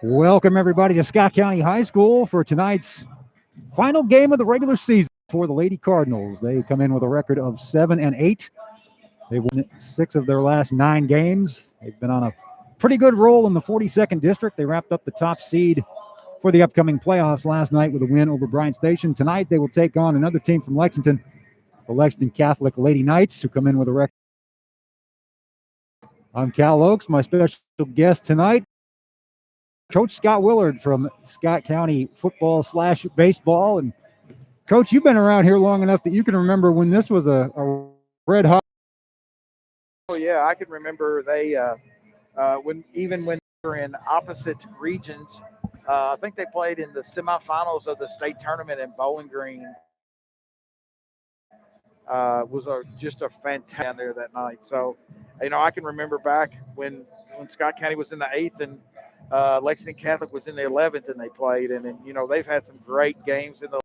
Welcome, everybody, to Scott County High School for tonight's final game of the regular season for the Lady Cardinals. They come in with a record of 7-8. They've won 6 of their last 9 games. They've been on a pretty good roll in the 42nd District. They wrapped up the top seed for the upcoming playoffs last night with a win over Bryant Station. Tonight, they will take on another team from Lexington, the Lexington Catholic Lady Knights, who come in with a record. I'm Cal Oakes. My special guest tonight, Coach Scott Willard from Scott County football/baseball. And Coach, you've been around here long enough that you can remember when this was a red hot. Oh yeah, I can remember when we were in opposite regions. I think they played in the semifinals of the state tournament in Bowling Green. Was just a fantastic down there that night. So, I can remember back when Scott County was in the 8th and Lexington Catholic was in the 11th, and they played. And then they've had some great games in the.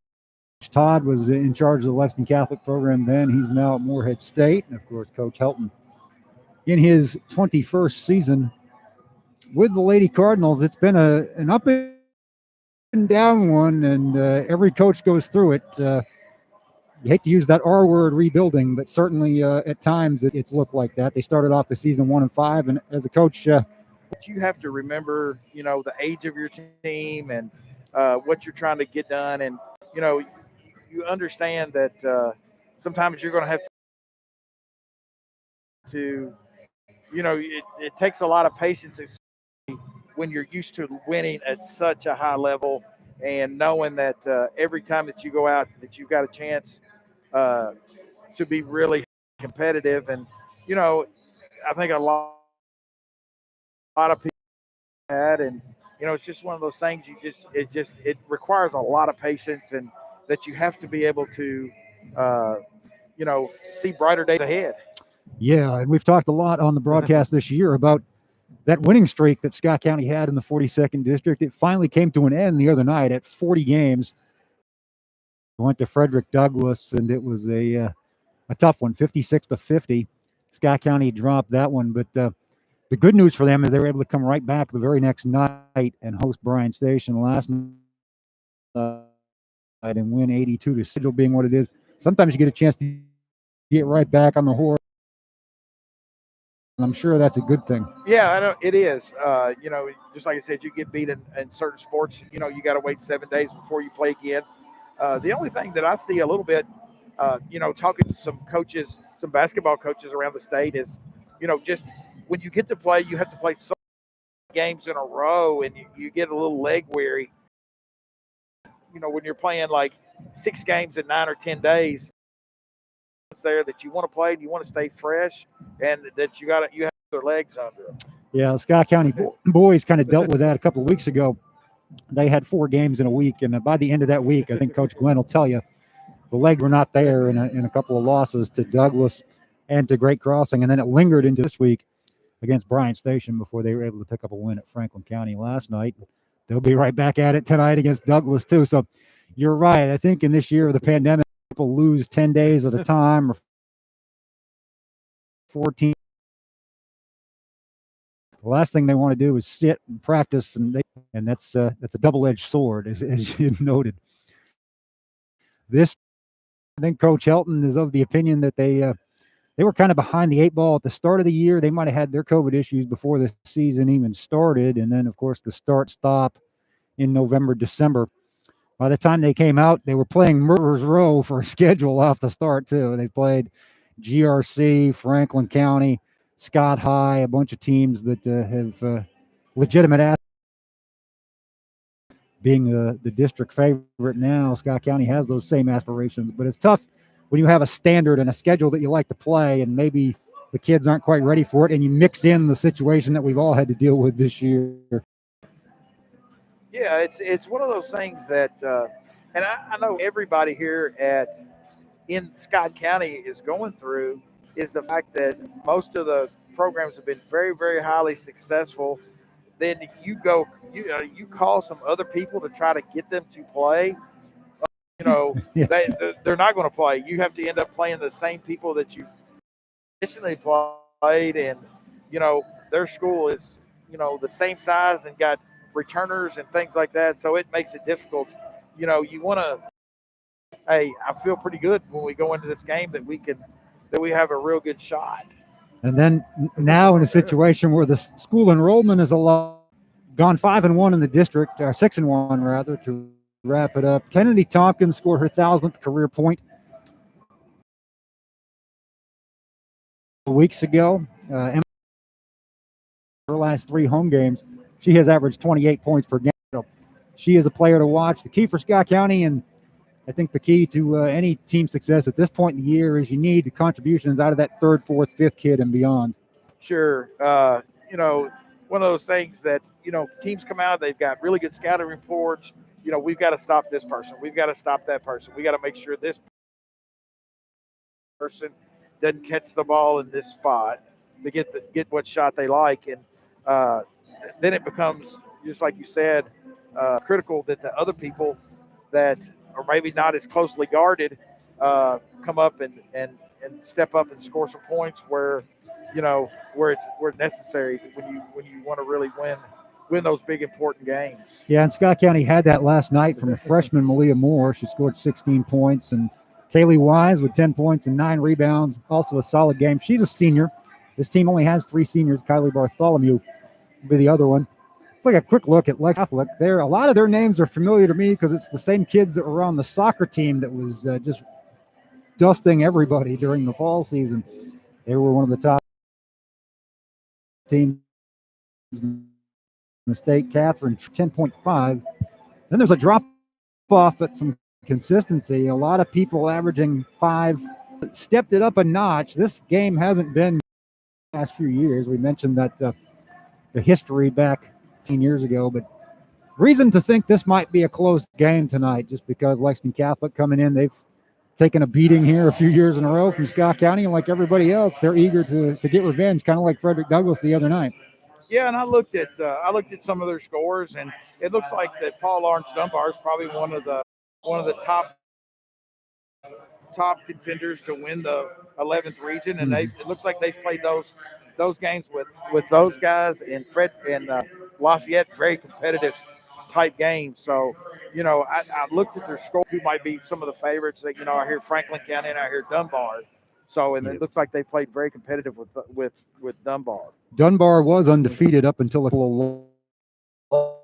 Todd was in charge of the Lexington Catholic program then. He's now at Moorhead State. And, of course, Coach Helton in his 21st season with the Lady Cardinals. It's been an up and down one, and every coach goes through it. You hate to use that R word, rebuilding, but certainly at times it's looked like that. They started off the season 1-5, and as a coach, you have to remember, the age of your team and what you're trying to get done, and you understand that sometimes you're going to have to, it takes a lot of patience when you're used to winning at such a high level and knowing that every time that you go out that you've got a chance to be really competitive. And I think a lot of people had, and it's just one of those things. It requires a lot of patience, and that you have to be able to see brighter days ahead. Yeah, and we've talked a lot on the broadcast this year about that winning streak that Scott County had in the 42nd District. It finally came to an end the other night at 40 games. Went to Frederick Douglass, and it was a tough one, 56-50. Scott County dropped that one, but the good news for them is they were able to come right back the very next night and host Bryant Station last night and win 82 to schedule being what it is. Sometimes you get a chance to get right back on the horse. I'm sure that's a good thing. Yeah, I know it is. Just like I said, you get beat in certain sports. You got to wait 7 days before you play again. The only thing that I see a little bit, talking to some coaches, some basketball coaches around the state is, just when you get to play, you have to play so many games in a row, and you get a little leg weary. When you're playing like 6 games in 9 or 10 days, it's there that you want to play and you want to stay fresh, and that you have their legs under them. Yeah, the Scott County boys kind of dealt with that a couple of weeks ago. They had 4 games in a week, and by the end of that week, I think Coach Glenn will tell you, the legs were not there in a couple of losses to Douglass and to Great Crossing, and then it lingered into this week against Bryant Station before they were able to pick up a win at Franklin County last night. They'll be right back at it tonight against Douglass, too. So you're right. I think in this year of the pandemic, people lose 10 days at a time or 14. The last thing they want to do is sit and practice, and that's a double-edged sword, as you noted. I think Coach Helton is of the opinion that they were kind of behind the 8 ball at the start of the year. They might have had their COVID issues before the season even started, and then, of course, the start-stop in November, December. By the time they came out, they were playing Murderers Row for a schedule off the start, too. They played GRC, Franklin County, Scott High, a bunch of teams that have legitimate athletes. Being the district favorite now, Scott County has those same aspirations, but it's tough when you have a standard and a schedule that you like to play, and maybe the kids aren't quite ready for it, and you mix in the situation that we've all had to deal with this year. Yeah, it's one of those things that, and I know everybody here in Scott County is going through, is the fact that most of the programs have been very, very highly successful. Then you call some other people to try to get them to play. Yeah. They're not going to play. You have to end up playing the same people that you traditionally played, and their school is the same size and got returners and things like that. So it makes it difficult. You want to. Hey, I feel pretty good when we go into this game that we have a real good shot. And then now in a situation where the school enrollment is a lot gone 5-1 in the district, 6-1 rather, to wrap it up. Kennedy Tompkins scored her 1,000th career point weeks ago. Her last 3 home games, she has averaged 28 points per game. So she is a player to watch. The key for Scott County, and I think the key to any team success at this point in the year, is you need the contributions out of that 3rd, 4th, 5th kid and beyond. Sure. One of those things that, teams come out, they've got really good scouting reports. We've got to stop this person. We've got to stop that person. We got to make sure this person doesn't catch the ball in this spot to get what shot they like. And then it becomes, just like you said, critical that the other people that are maybe not as closely guarded come up and step up and score some points where it's necessary when you want to really win those big important games. Yeah, and Scott County had that last night from a freshman, Malia Moore. She scored 16 points, and Kaylee Wise with 10 points and 9 rebounds. Also a solid game. She's a senior. This team only has 3 seniors. Kylie Bartholomew will be the other one. Let's take a quick look at Lexington. A lot of their names are familiar to me because it's the same kids that were on the soccer team that was just dusting everybody during the fall season. They were one of the top teams in the state. Catherine, 10.5. Then there's a drop off, but some consistency. A lot of people averaging 5. Stepped it up a notch. This game hasn't been the last few years. We mentioned that the history back 10 years ago, but reason to think this might be a close game tonight, just because Lexington Catholic coming in, they've taken a beating here a few years in a row from Scott County, and like everybody else, they're eager to get revenge, kind of like Frederick Douglass the other night. Yeah, and I looked at some of their scores, and it looks like that Paul Lawrence Dunbar is probably one of the top contenders to win the 11th region, and it looks like they've played those games with those guys and Fred and Lafayette, very competitive type games. So, I looked at their score, who might be some of the favorites. That I hear Franklin County and I hear Dunbar. So, and it looks like they played very competitive with Dunbar. Dunbar was undefeated up until a couple of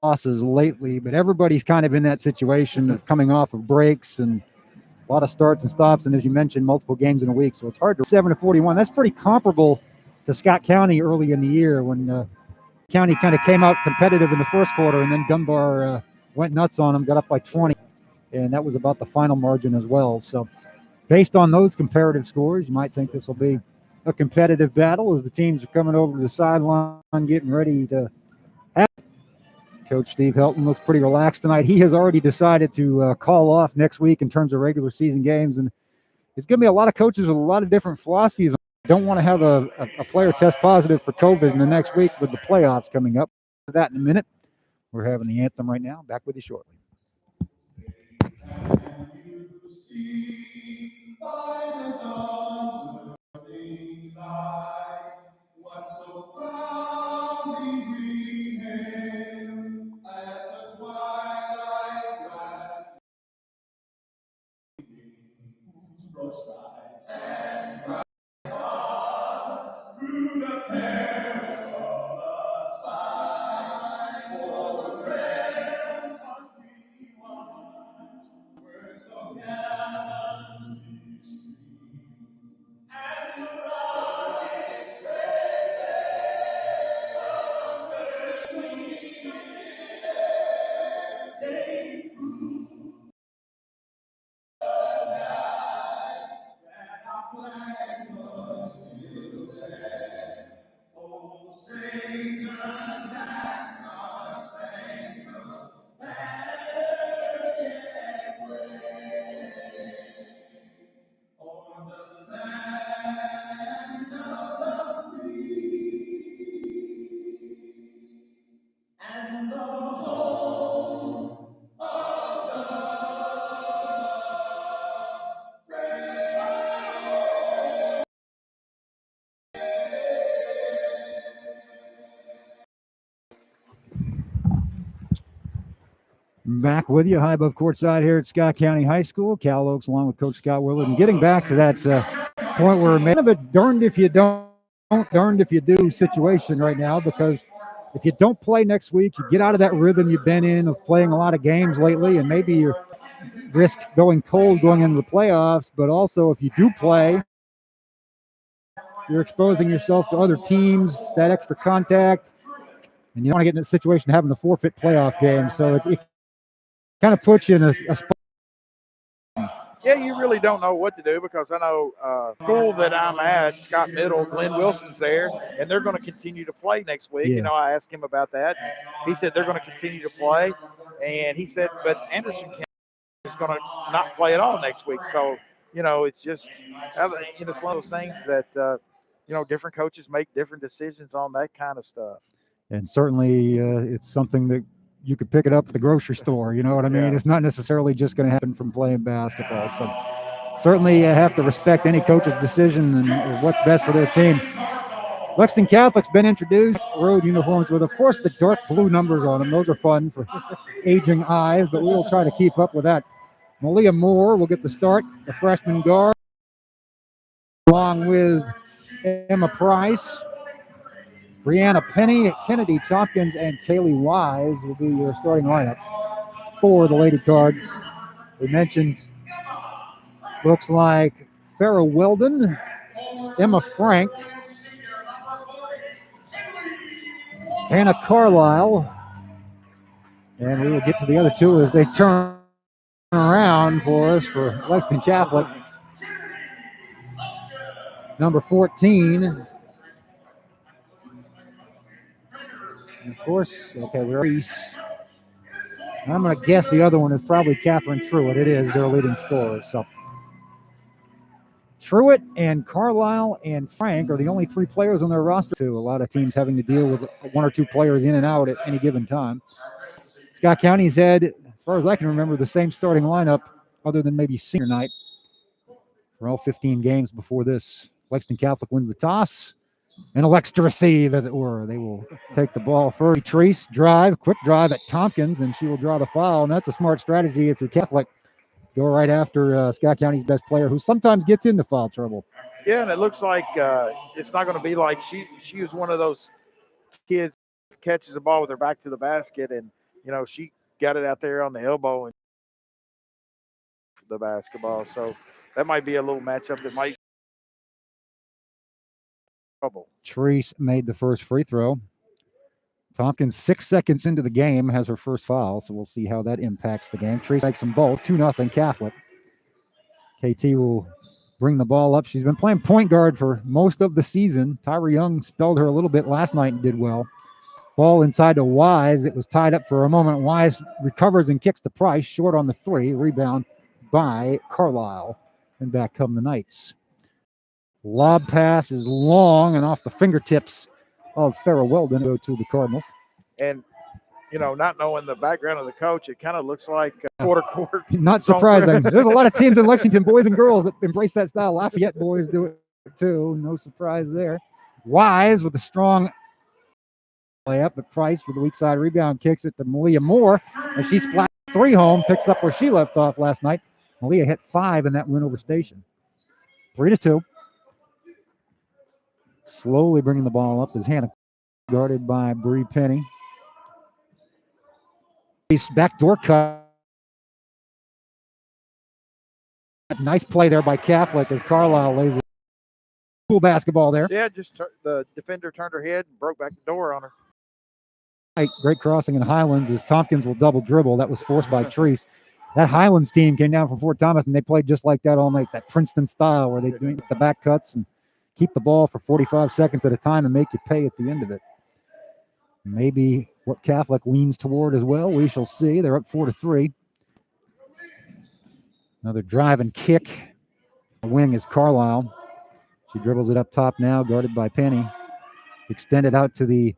losses lately, but everybody's kind of in that situation of coming off of breaks and a lot of starts and stops, and as you mentioned, multiple games in a week. So it's hard to 7-41. That's pretty comparable to Scott County early in the year when County kind of came out competitive in the first quarter, and then Dunbar went nuts on them, got up by 20, and that was about the final margin as well. So based on those comparative scores, you might think this will be a competitive battle as the teams are coming over to the sideline, getting ready to have. Coach Steve Helton looks pretty relaxed tonight. He has already decided to call off next week in terms of regular season games, and it's going to be a lot of coaches with a lot of different philosophies. Don't want to have a player test positive for COVID in the next week with the playoffs coming up. For that in a minute. We're having the anthem right now. Back with you shortly. What so proudly we hailed at the twilight's last whose broad strides and bright hearts through the perilous fight for the ramparts we won were so gallantly streamed, and the rugged Back with you, high above courtside here at Scott County High School. Cal Oaks along with Coach Scott Willard. And getting back to that point where we're kind of a darned if you don't, darned if you do situation right now, because if you don't play next week, you get out of that rhythm you've been in of playing a lot of games lately, and maybe you risk going cold going into the playoffs. But also, if you do play, you're exposing yourself to other teams, that extra contact, and you don't want to get in a situation having to forfeit playoff games. So it kind of puts you in a spot. Yeah, you really don't know what to do, because I know school that I'm at, Scott Middle, Glenn Wilson's there, and they're going to continue to play next week. Yeah. You know, I asked him about that. He said they're going to continue to play, and he said, but Anderson County is going to not play at all next week. So, you know, it's just, it's one of those things that, different coaches make different decisions on that kind of stuff. And certainly it's something that you could pick it up at the grocery store. You know what I mean? Yeah. It's not necessarily just going to happen from playing basketball. So certainly have to respect any coach's decision and what's best for their team. Lexington Catholic's been introduced. Road uniforms with, of course, the dark blue numbers on them. Those are fun for aging eyes, but we will try to keep up with that. Malia Moore will get the start, the freshman guard, along with Emma Price. Brianna Penny, Kennedy Tompkins, and Kaylee Wise will be your starting lineup for the Lady Cards. We mentioned looks like Farrah Weldon, Emma Frank, Hannah Carlisle, and we will get to the other two as they turn around for us for Lexington Catholic. Number 14. And of course, okay, we're Reese. I'm going to guess the other one is probably Catherine Truitt. It is their leading scorer. So Truitt and Carlisle and Frank are the only three players on their roster. Too. A lot of teams having to deal with one or two players in and out at any given time. Scott County's had, as far as I can remember, the same starting lineup other than maybe senior night for all 15 games before this. Lexington Catholic wins the toss and elects to receive, as it were. They will take the ball for Treese, quick drive at Tompkins, and she will draw the foul. And that's a smart strategy if you're Catholic. Go right after Scott County's best player, who sometimes gets into foul trouble. Yeah, and it looks like it's not going to be like she was one of those kids catches the ball with her back to the basket, and she got it out there on the elbow and the basketball. So that might be a little matchup that might trouble. Treese made the first free throw. Tompkins, 6 seconds into the game, has her first foul, so we'll see how that impacts the game. Treese makes them both, 2-0 Catholic. KT will bring the ball up. She's been playing point guard for most of the season. Tyra Young spelled her a little bit last night and did well. Ball inside to Wise. It was tied up for a moment. Wise recovers and kicks to Price, short on the three. Rebound by Carlisle. And back come the Knights. Lob pass is long and off the fingertips of Farrah Weldon. Go to the Cardinals. And, not knowing the background of the coach, it kind of looks like quarter court. Not surprising. There's a lot of teams in Lexington, boys and girls, that embrace that style. Lafayette boys do it too. No surprise there. Wise with a strong layup, but Price with the weak side rebound kicks it to Malia Moore. And she splashed 3 home, picks up where she left off last night. Malia hit 5 in that win over Station. 3-2. Slowly bringing the ball up is Hannah, guarded by Bree Penny. Backdoor cut. Nice play there by Catholic as Carlisle lays it. Cool basketball there. Yeah, just the defender turned her head and broke back the door on her. Great crossing in Highlands as Tompkins will double dribble. That was forced by Treese. That Highlands team came down from Fort Thomas and they played just like that all night, that Princeton style where they do the back cuts and keep the ball for 45 seconds at a time and make you pay at the end of it. Maybe what Catholic leans toward as well. We shall see. They're up 4-3. Another drive and kick. The wing is Carlisle. She dribbles it up top now, guarded by Penny. Extended out to the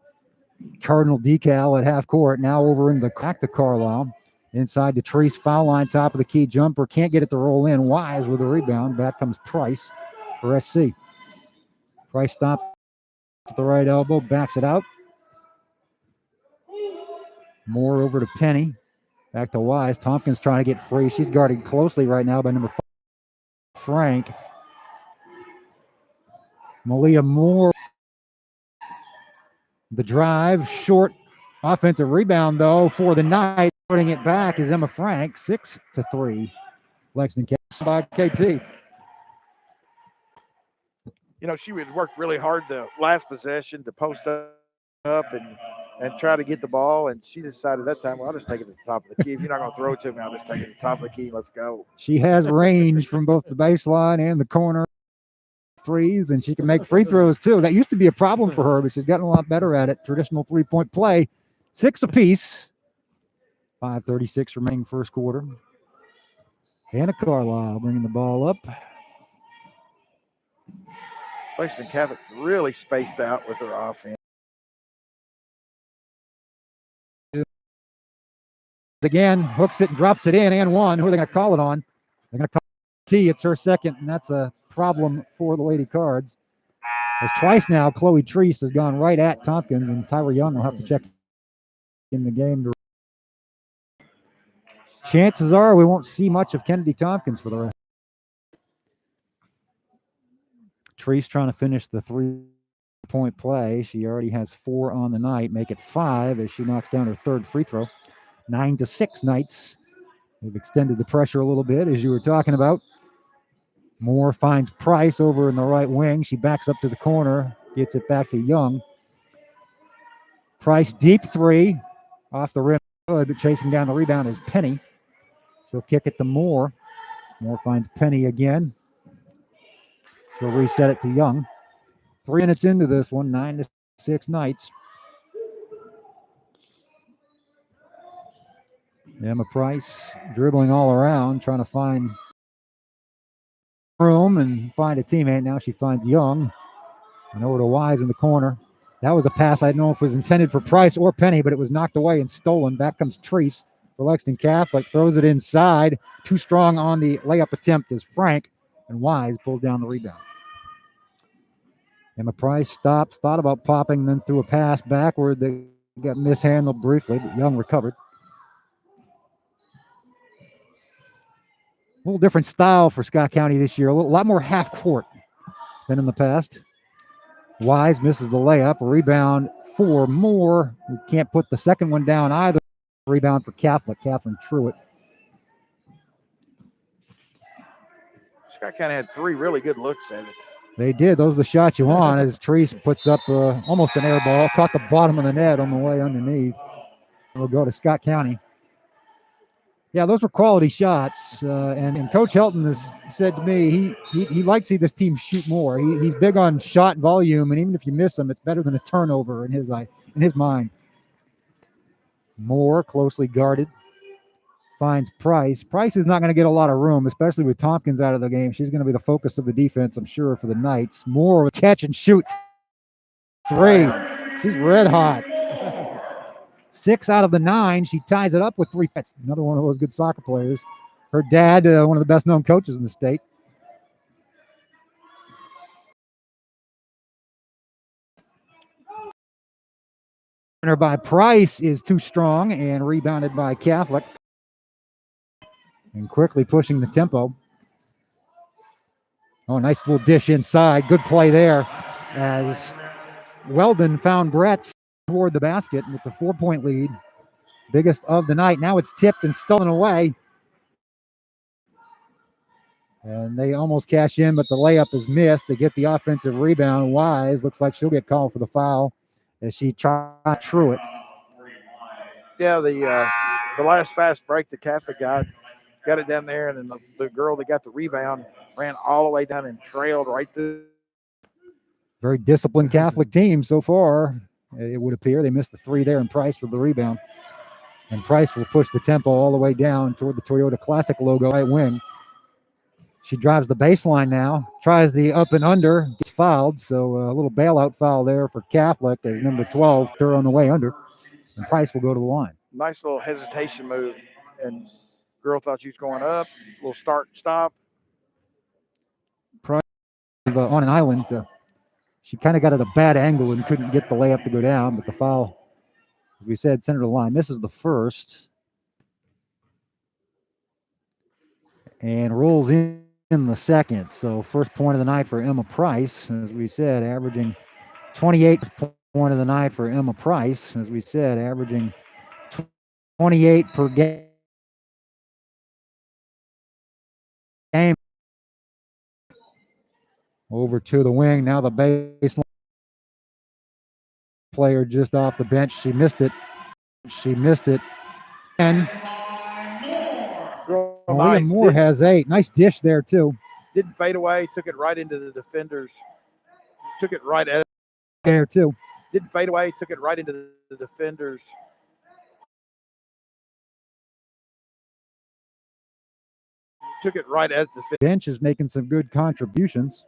Cardinal decal at half court. Now over in the back to Carlisle. Inside to Treese, foul line, top of the key jumper. Can't get it to roll in. Wise with a rebound. Back comes Price for SC. Price stops at the right elbow, backs it out. Moore over to Penny. Back to Wise. Tompkins trying to get free. She's guarded closely right now by number 5, Frank. Malia Moore. The drive, short offensive rebound, though, for the night. Putting it back is Emma Frank, 6-3. Lexington by KT. You know, she would work really hard the last possession to post up and try to get the ball. And she decided that time, well, I'll just take it to the top of the key. If you're not going to throw it to me, I'll just take it to the top of the key. Let's go. She has range from both the baseline and the corner threes, and she can make free throws too. That used to be a problem for her, but she's gotten a lot better at it. Traditional three-point play, 6 apiece. 5:36 remaining first quarter. Hannah Carlisle bringing the ball up. Lexington Catholic really spaced out with their offense. Again, hooks it and drops it in, and one. Who are they going to call it on? They're going to call T. It's her second, and that's a problem for the Lady Cards. As twice now, Chloe Treese has gone right at Tompkins, and Tyra Young will have to check in the game. Chances are we won't see much of Kennedy Tompkins for the rest. Treese trying to finish the 3-point play. She already has 4 on the night, make it 5 as she knocks down her third free throw. 9-6 Knights. They've extended the pressure a little bit, as you were talking about. Moore finds Price over in the right wing. She backs up to the corner, gets it back to Young. Price deep 3, off the rim, good, but chasing down the rebound is Penny. She'll kick it to Moore. Moore finds Penny again. She'll reset it to Young. 3 minutes into this one, 9-6 Knights. Emma Price dribbling all around, trying to find room and find a teammate. Now she finds Young. And over to Wise in the corner. That was a pass I don't know if it was intended for Price or Penny, but it was knocked away and stolen. Back comes Treese for Lexington Catholic. Throws it inside. Too strong on the layup attempt is Frank. And Wise pulls down the rebound. Emma Price stops, thought about popping, then threw a pass backward that got mishandled briefly, but Young recovered. A little different style for Scott County this year. A lot more half court than in the past. Wise misses the layup. A rebound for Moore. We can't put the second one down either. Rebound for Catholic. Catherine Truitt. Scott County had 3 really good looks at it. They did. Those are the shots you want as Treese puts up almost an air ball. Caught the bottom of the net on the way underneath. We'll go to Scott County. Yeah, those were quality shots. And Coach Helton has said to me he likes to see this team shoot more. He's big on shot volume, and even if you miss them, it's better than a turnover in his mind. Moore closely guarded. Finds Price. Price is not going to get a lot of room, especially with Tompkins out of the game. She's going to be the focus of the defense, I'm sure, for the Knights. Moore with catch and shoot 3. She's red hot. 6 out of the 9. She ties it up with 3. That's another one of those good soccer players. Her dad, one of the best known coaches in the state. By Price is too strong and rebounded by Catholic. And quickly pushing the tempo. Oh, nice little dish inside. Good play there as Weldon found Brett toward the basket, and it's a 4-point lead. Biggest of the night. Now it's tipped and stolen away. And they almost cash in, but the layup is missed. They get the offensive rebound. Wise looks like she'll get called for the foul as she tried Truitt. Yeah, the last fast break, the Catholic got it down there, and then the girl that got the rebound ran all the way down and trailed right through. Very disciplined Catholic team so far, it would appear. They missed the 3 there, and Price for the rebound. And Price will push the tempo all the way down toward the Toyota Classic logo, right wing. She drives the baseline now, tries the up and under, gets fouled. So a little bailout foul there for Catholic as number 12, her on the way under. And Price will go to the line. Nice little hesitation move. And girl thought she was going up. Little start, stop. Price on an island. She kind of got at a bad angle and couldn't get the layup to go down, but the foul, as we said, sent her to the line. This is the first. and rolls in the second. So first point of the night for Emma Price, as we said, averaging 28 point of the night for Emma Price, as we said, averaging 28 per game. Over to the wing. Now the baseline player just off the bench. She missed it. And Malia Moore has 8. Nice dish there, too. Didn't fade away. Took it right into the defenders. Took it right at there, too. Didn't fade away. Took it right into the defenders. Took it right as the bench is making some good contributions.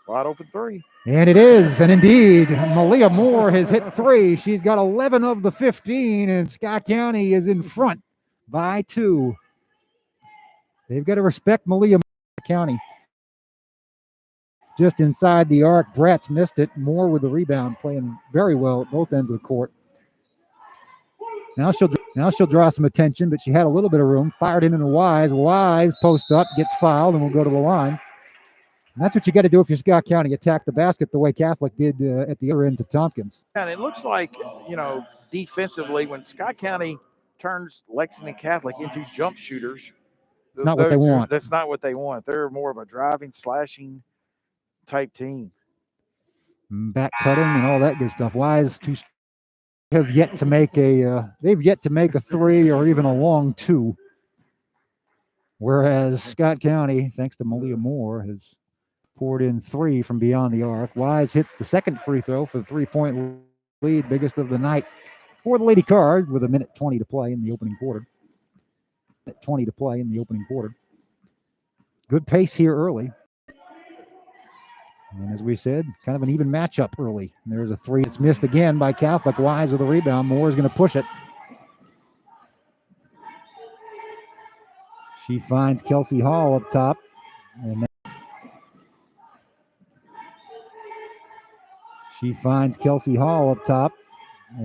Wide open 3. And it is. And indeed, Malia Moore has hit 3. She's got 11 of the 15, and Scott County is in front by 2. They've got to respect Malia County. Just inside the arc, Bratz missed it. Moore with the rebound, playing very well at both ends of the court. Now she'll draw some attention, but she had a little bit of room. Fired in a Wise. Wise post up, gets fouled, and will go to the line. And that's what you got to do if you're Scott County. Attack the basket the way Catholic did at the other end to Tompkins. And it looks like, defensively, when Scott County turns Lexington Catholic into jump shooters, it's not what they want. That's not what they want. They're more of a driving, slashing type team. Back cutting and all that good stuff. Wise have yet to make they've yet to make a 3 or even a long 2. Whereas Scott County, thanks to Malia Moore, has poured in 3 from beyond the arc. Wise hits the second free throw for the 3-point lead, biggest of the night for the Lady Cards, with 1:20 to play in the opening quarter. Good pace here early. And as we said, kind of an even matchup early. And there's a 3. It's missed again by Catholic. Wise with the rebound. Moore is going to push it. She finds Kelsey Hall up top. And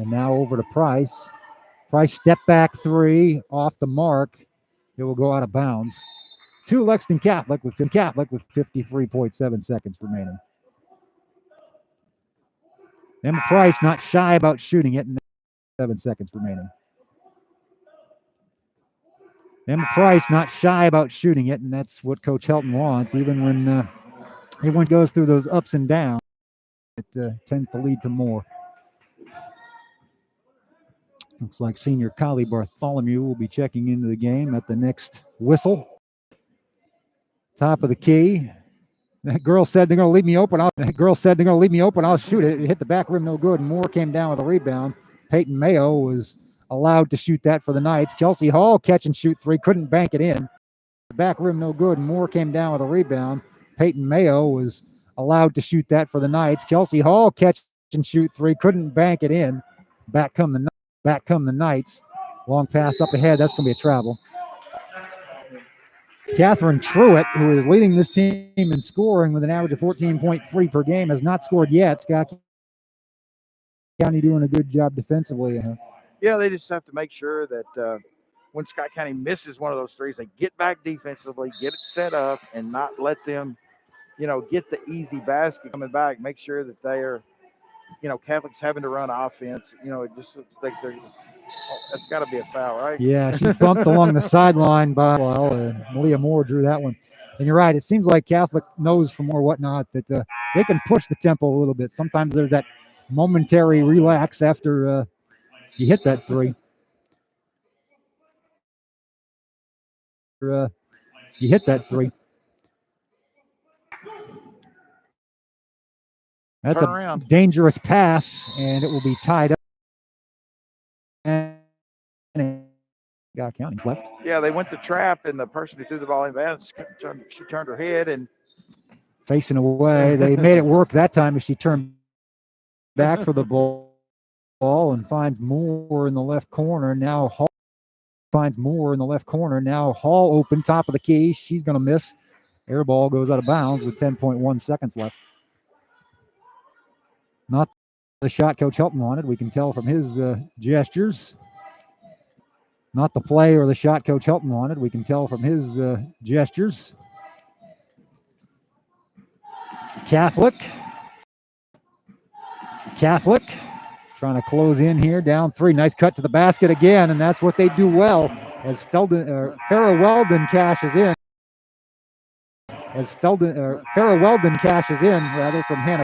now over to Price. Price step back 3 off the mark. It will go out of bounds. To Lexington Catholic with 53.7 seconds remaining. Emma Price not shy about shooting it, and 7 seconds remaining. Emma Price not shy about shooting it, and that's what Coach Helton wants. Even when everyone goes through those ups and downs, it tends to lead to more. Looks like senior Kylie Bartholomew will be checking into the game at the next whistle. Top of the key. That girl said they're going to leave me open. I'll shoot it. It hit the back rim, no good. And Moore came down with a rebound. Peyton Mayo was allowed to shoot that for the Knights. Kelsey Hall catch and shoot 3, couldn't bank it in. The back rim, no good. And Moore came down with a rebound. Peyton Mayo was allowed to shoot that for the Knights. Kelsey Hall catch and shoot 3, couldn't bank it in. Back come the Knights. Long pass up ahead. That's going to be a travel. Catherine Truitt, who is leading this team in scoring with an average of 14.3 per game, has not scored yet. Scott County doing a good job defensively. Yeah, they just have to make sure that when Scott County misses one of those 3s, they get back defensively, get it set up, and not let them, get the easy basket coming back. Make sure that they are, Catholic's having to run offense. It just looks like that's got to be a foul, right? Yeah, she's bumped along the sideline by Malia Moore drew that one. And you're right. It seems like Catholic knows from or whatnot that they can push the tempo a little bit. Sometimes there's that momentary relax after you hit that 3. That's a dangerous pass, and it will be tied up. And Scott County's left. Yeah, they went to trap, and the person who threw the ball in bounds, she turned her head and facing away. They made it work that time as she turned back for the ball and finds Moore in the left corner. Now Hall Hall open, top of the key. She's going to miss. Air ball goes out of bounds with 10.1 seconds left. Not the shot Coach Helton wanted. We can tell from his gestures. Not the play or the shot Coach Helton wanted. We can tell from his gestures. Catholic trying to close in here, down 3. Nice cut to the basket again, and that's what they do well as Farrah Weldon cashes in. Farrah Weldon cashes in, rather, from Hannah.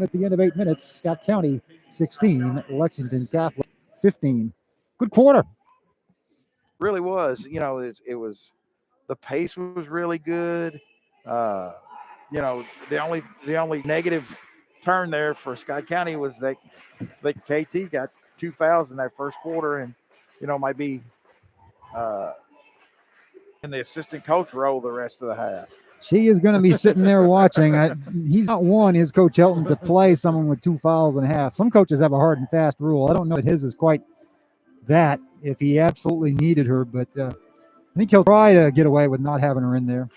At the end of 8 minutes, Scott County 16, Lexington Catholic 15. Good quarter. Really was. It was, the pace was really good. The only negative turn there for Scott County was that KT got 2 fouls in that first quarter, and might be in the assistant coach role the rest of the half. She is going to be sitting there watching. He's not one, is Coach Helton, to play someone with 2 fouls and a half. Some coaches have a hard and fast rule. I don't know that his is quite that, if he absolutely needed her, but I think he'll try to get away with not having her in there.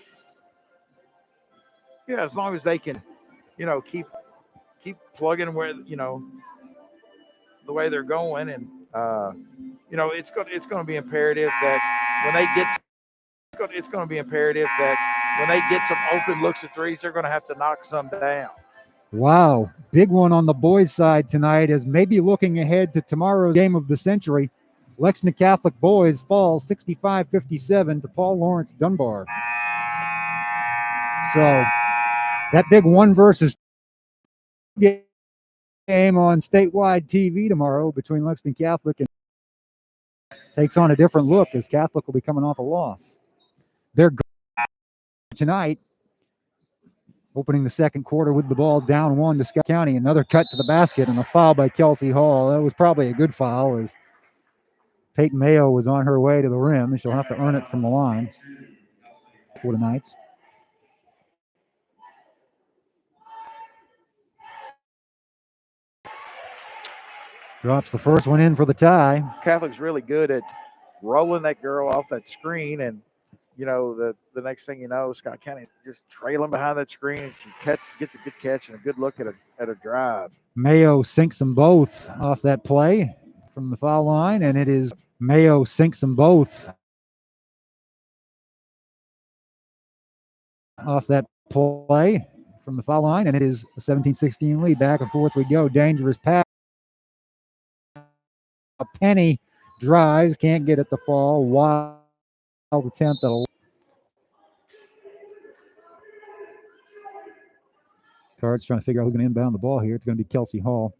Yeah, as long as they can, keep plugging where, the way they're going, and it's going to be imperative that when they get some open looks at threes, they're going to have to knock some down. Wow, big one on the boys' side tonight, is maybe looking ahead to tomorrow's game of the century. Lexington Catholic boys fall 65-57 to Paul Lawrence Dunbar. So that big 1 versus game on statewide TV tomorrow between Lexington Catholic and takes on a different look, as Catholic will be coming off a loss. They're tonight, opening the second quarter with the ball down 1 to Scott County. Another cut to the basket and a foul by Kelsey Hall. That was probably a good foul, as Peyton Mayo was on her way to the rim, and she'll have to earn it from the line for the Knights. Drops the first one in for the tie. Catholic's really good at rolling that girl off that screen, and the next thing you know, Scott County just trailing behind that screen, and she gets a good catch and a good look at a drive. Mayo sinks them both off that play from the foul line, and it is Mayo sinks them both off that play from the foul line, and it is a 17-16 lead. Back and forth we go. Dangerous pass. A Penny drives, can't get it to fall. Wild attempt at a Cards trying to figure out who's going to inbound the ball here. It's going to be Kelsey Hall.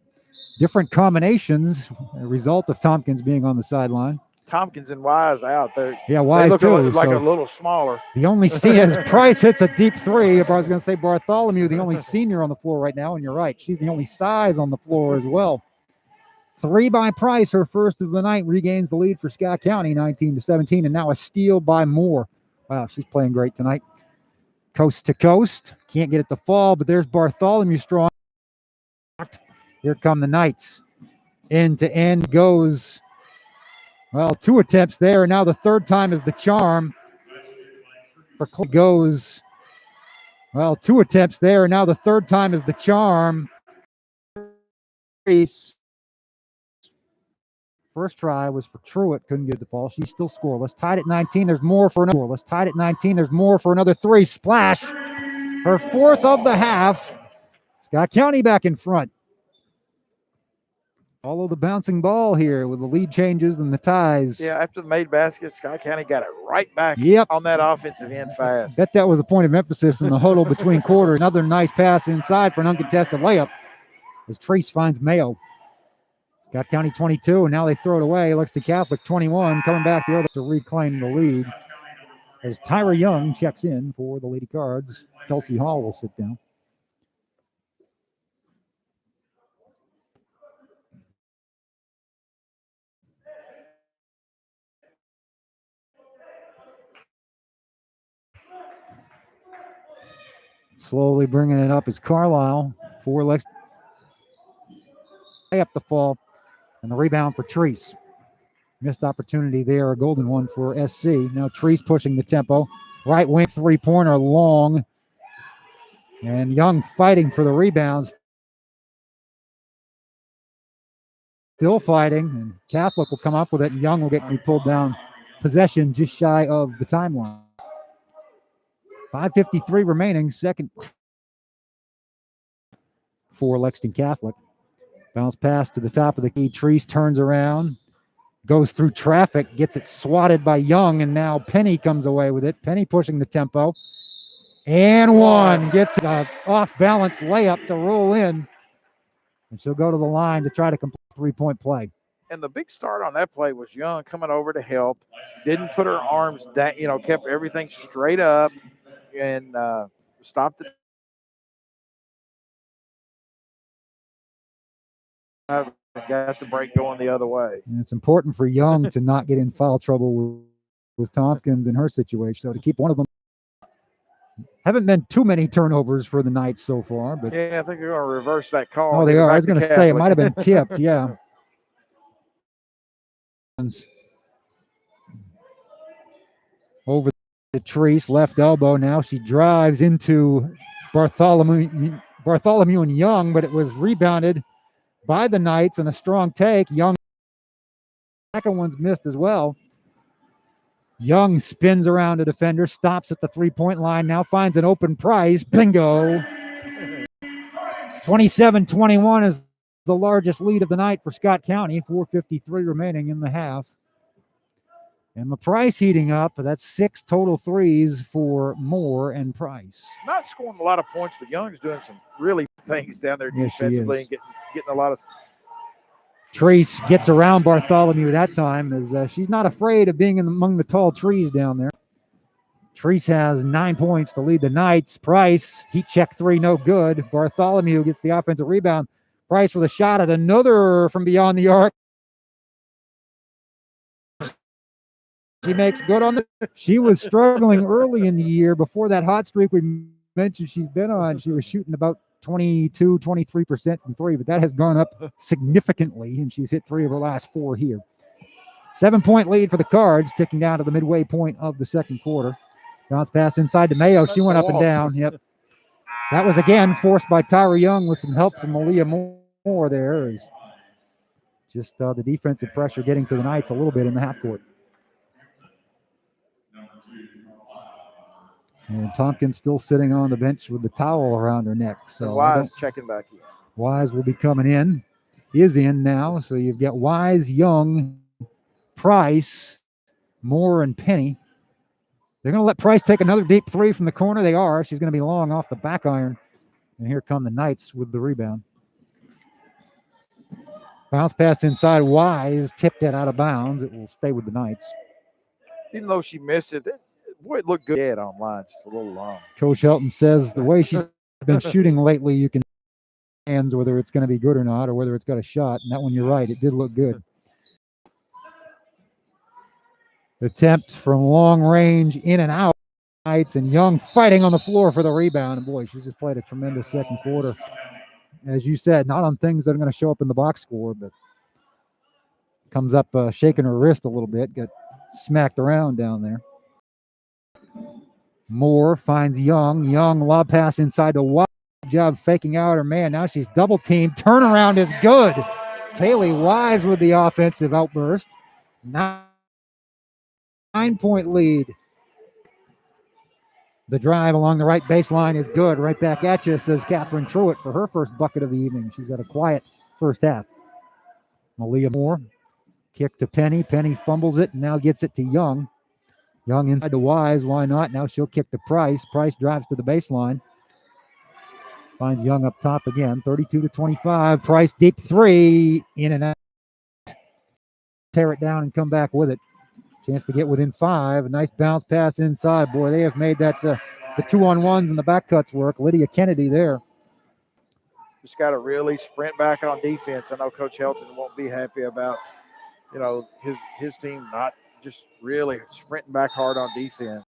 Different combinations, a result of Tompkins being on the sideline. Tompkins and Wise out there. Yeah, Wise they too. Like a little smaller. The only as Price hits a deep 3. I was going to say Bartholomew, the only senior on the floor right now, and you're right. She's the only size on the floor as well. 3 by Price, her first of the night, regains the lead for Scott County, 19-17, and now a steal by Moore. Wow, she's playing great tonight. Coast to coast, can't get it to fall, but there's Bartholomew strong. Here come the Knights. End to end goes, 2 attempts there, and now the third time is the charm. For goes, 2 attempts there, and now the third time is the charm. First try was for Truitt, couldn't get the fall. She's still scoreless. Tied at 19. There's more for another. Tied at 19. There's more for another 3. Splash. Her 4th of the half. Scott County back in front. Follow the bouncing ball here with the lead changes and the ties. Yeah, after the made basket, Scott County got it right back on that offensive end fast. Bet that was a point of emphasis in the huddle between quarter. Another nice pass inside for an uncontested layup as Trace finds Mayo. Scott County 22, and now they throw it away. Lexington Catholic 21, coming back the other to reclaim the lead. As Tyra Young checks in for the Lady Cards, Kelsey Hall will sit down. Slowly bringing it up is Carlisle for Lexington. Up the fall, and the rebound for Treese. Missed opportunity there, a golden one for SC. Now Treese pushing the tempo. Right wing 3-pointer long. And Young fighting for the rebounds. Still fighting, and Catholic will come up with it, and Young will get pulled down. Possession just shy of the timeline. 5:53 remaining, second for Lexington Catholic. Bounce pass to the top of the key. Treese turns around, goes through traffic, gets it swatted by Young, and now Penny comes away with it. Penny pushing the tempo. And one gets an off-balance layup to roll in. And she'll go to the line to try to complete a three-point play. And the big start on that play was Young coming over to help. Didn't put her arms down, kept everything straight up and stopped it. Got the break going the other way. And it's important for Young to not get in foul trouble with Tompkins in her situation. So to keep one of them. Haven't been too many turnovers for the Knights so far, but yeah, I think they're going to reverse that call. Oh, they are. I was going to say it might have been tipped. Yeah. Over to Treese, left elbow. Now she drives into Bartholomew and Young, but it was rebounded by the Knights and a strong take. Young, second one's missed as well. Young spins around a defender, stops at the three-point line, now finds an open Price. Bingo. 27-21 is the largest lead of the night for Scott County. 4:53 remaining in the half. And the Price heating up. That's 6 total threes for Moore and Price. Not scoring a lot of points, but Young's doing some really things down there defensively and getting a lot of. Treese gets around Bartholomew that time as she's not afraid of being among the tall trees down there. Treese has 9 points to lead the Knights. Price, heat check three, no good. Bartholomew gets the offensive rebound. Price with a shot at another from beyond the arc. She makes good on the. She was struggling early in the year before that hot streak we mentioned she's been on. She was shooting about 23% from three, but that has gone up significantly, and she's hit 3 of her last 4 here. 7-point lead for the Cards, ticking down to the midway point of the second quarter. Bounce pass inside to Mayo. She went up and down. Yep. That was again forced by Tyra Young with some help from Malia Moore there. Is just the defensive pressure getting to the Knights a little bit in the half court. And Tompkins still sitting on the bench with the towel around her neck. So Wise checking back in. Wise will be coming in. Is in now. So you've got Wise, Young, Price, Moore, and Penny. They're going to let Price take another deep three from the corner. They are. She's going to be long off the back iron. And here come the Knights with the rebound. Bounce pass inside. Wise tipped it out of bounds. It will stay with the Knights. Even though she missed it, boy, it looked good online. Just a little long. Coach Helton says the way she's been shooting lately, you can hands whether it's going to be good or not, or whether it's got a shot. And that one, you're right, it did look good. Attempt from long range, in and out. Knights and Young fighting on the floor for the rebound. And boy, she's just played a tremendous second quarter. As you said, not on things that are going to show up in the box score, but comes up shaking her wrist a little bit, got smacked around down there. Moore finds Young. Young lob pass inside to Wise. Good job faking out her man. Now she's double teamed. Turnaround is good. Kaylee Wise with the offensive outburst. 9-point lead. The drive along the right baseline is good. Right back at you, says Catherine Truitt for her first bucket of the evening. She's had a quiet first half. Malia Moore. Kick to Penny. Penny fumbles it and now gets it to Young. Young inside to Wise. Why not? Now she'll kick to Price. Price drives to the baseline. Finds Young up top again. 32-25. Price deep three. In and out. Tear it down and come back with it. Chance to get within 5. A nice bounce pass inside. Boy, they have made that the 2-on-1s and the back cuts work. Lydia Kennedy there. Just got to really sprint back on defense. I know Coach Helton won't be happy about, his team not just really sprinting back hard on defense.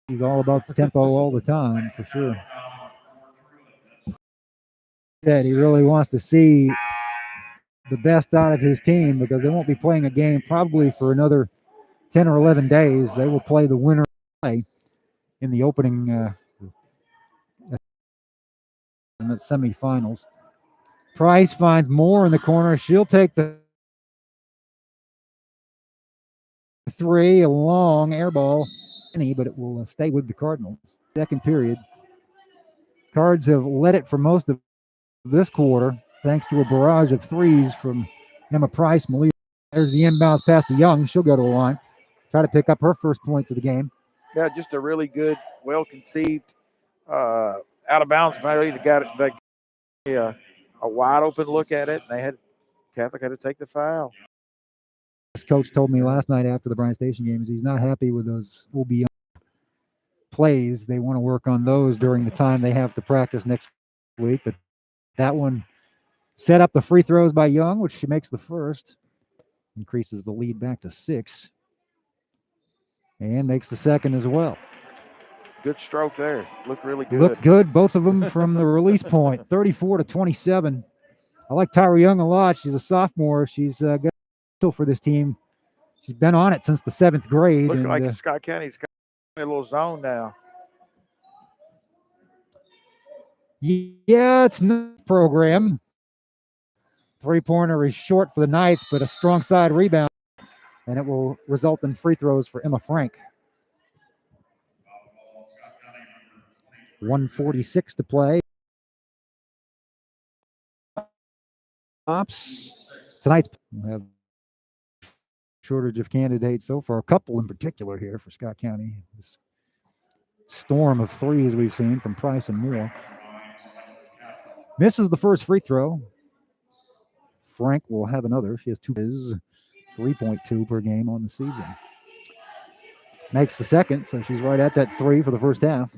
He's all about the tempo all the time, for sure. Yeah, he really wants to see the best out of his team because they won't be playing a game probably for another 10 or 11 days. They will play the winner in the opening in the semifinals. Price finds Moore in the corner. She'll take the 3, a long air ball, but it will stay with the Cardinals. Second period. Cards have led it for most of this quarter, thanks to a barrage of threes from Emma Price. Malia, there's the inbounds pass to Young. She'll go to the line, try to pick up her first points of the game. Yeah, just a really good, well-conceived, out of bounds penalty. They got a wide open look at it, and Catholic had to take the foul. This coach told me last night after the Bryan Station games he's not happy with those OB plays. They want to work on those during the time they have to practice next week. But that one set up the free throws by Young, which she makes the first, increases the lead back to 6, and makes the second as well. Good stroke there. Looked really good. Looked good, both of them from the release point, 34-27. I like Tyra Young a lot. She's a sophomore. She's got for this team. She's been on it since the 7th grade. Looking like Scott County's got a little zone now. Yeah, it's not a program. Three-pointer is short for the Knights, but a strong side rebound, and it will result in free throws for Emma Frank. 1:46 to play. Ops. Tonight's we'll have shortage of candidates so far. A couple in particular here for Scott County. This storm of threes we've seen from Price and Moore. Misses the first free throw. Frank will have another. She has 3.2 per game on the season. Makes the second, so she's right at that 3 for the first half.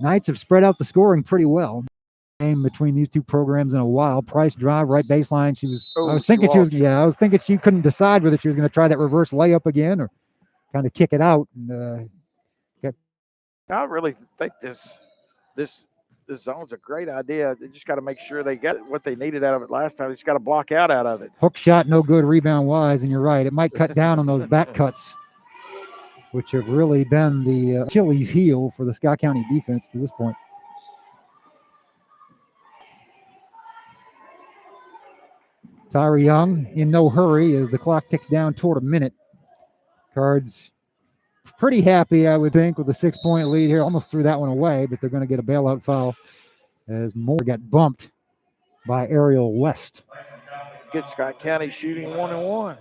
Knights have spread out the scoring pretty well. Game between these two programs in a while. Price drive, right baseline. I was thinking she couldn't decide whether she was going to try that reverse layup again or kind of kick it out. And, I really think this zone's a great idea. They just got to make sure they get what they needed out of it last time. They just got to block out of it. Hook shot, no good rebound wise, and you're right. It might cut down on those back cuts, which have really been the Achilles heel for the Scott County defense to this point. Tyra Young in no hurry as the clock ticks down toward a minute. Cards pretty happy, I would think, with a 6-point lead here. Almost threw that one away, but they're going to get a bailout foul as Moore got bumped by Ariel West. Good Scott County shooting 1-1.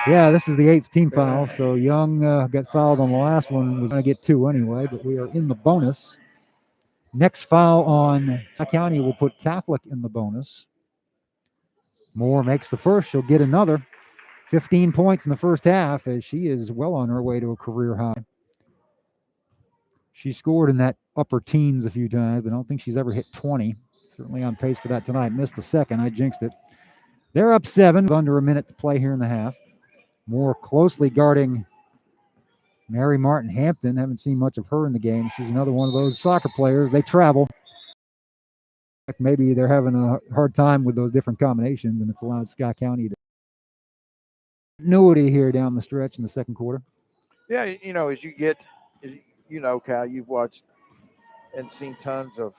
Yeah, this is the 8th team foul, so Young got fouled on the last one. Was going to get 2 anyway, but we are in the bonus. Next foul on Scott County will put Catholic in the bonus. Moore makes the first. She'll get another. 15 points in the first half as she is well on her way to a career high. She scored in that upper teens a few times, but I don't think she's ever hit 20. Certainly on pace for that tonight. Missed the second. I jinxed it. They're up 7, under a minute to play here in the half. Moore closely guarding Mary Martin Hampton. Haven't seen much of her in the game. She's another one of those soccer players. They travel. Maybe they're having a hard time with those different combinations, and it's allowed Scott County to continuity here down the stretch in the second quarter. Yeah, Kyle, you've watched and seen tons of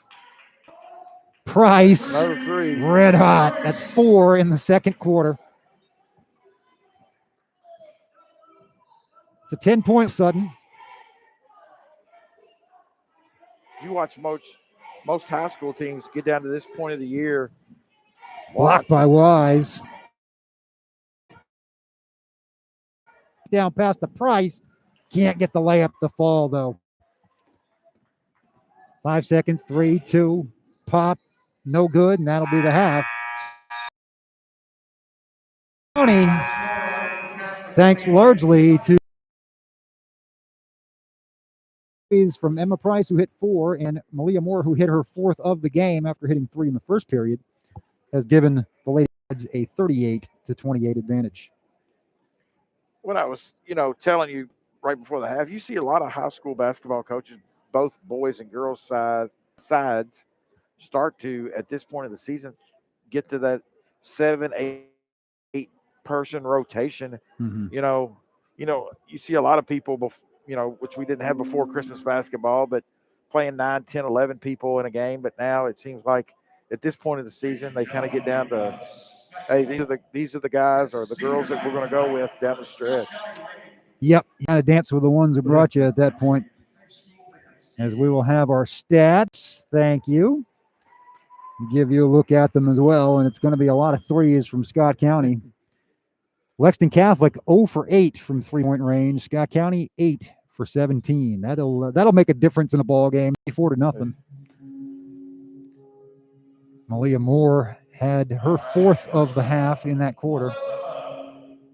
Price, another 3. Red hot. That's 4 in the second quarter. It's a 10-point sudden. You watch most high school teams get down to this point of the year. Blocked by Wise. Down past the Price. Can't get the layup to fall, though. 5 seconds, 3, 2, pop. No good, and that'll be the half. Thanks largely to from Emma Price, who hit 4, and Malia Moore, who hit her 4th of the game after hitting 3 in the first period, has given the ladies a 38-28 advantage. What I was, telling you right before the half, you see a lot of high school basketball coaches, both boys and girls sides, start to, at this point of the season, get to that 7, 8 person rotation. Mm-hmm. You see a lot of people, which we didn't have before Christmas basketball, but playing 9, 10, 11 people in a game. But now it seems like at this point of the season, they kind of get down to, hey, these are the guys or the girls that we're going to go with down the stretch. Yep, you kind of dance with the ones who brought you at that point. As we will have our stats. Thank you. Give you a look at them as well, and it's going to be a lot of threes from Scott County. Lexington Catholic 0 for 8 from 3-point range. Scott County 8 for 17. That'll make a difference in a ball game. 4-0. Malia Moore had her fourth of the half in that quarter.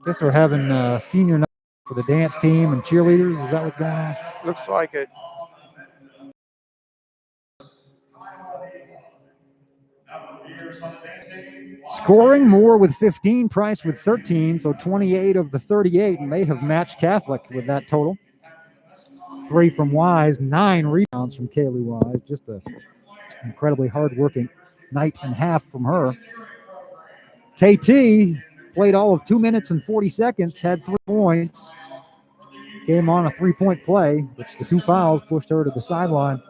Guess we're having senior night for the dance team and cheerleaders. Is that what's going on? Looks like it. Scoring, Moore with 15, Price with 13, so 28 of the 38, and they have matched Catholic with that total. 3 from Wise, 9 rebounds from Kaylee Wise. Just an incredibly hard-working night and half from her. KT played all of 2 minutes and 40 seconds, had 3 points. Came on a 3-point play, which the 2 fouls pushed her to the sideline.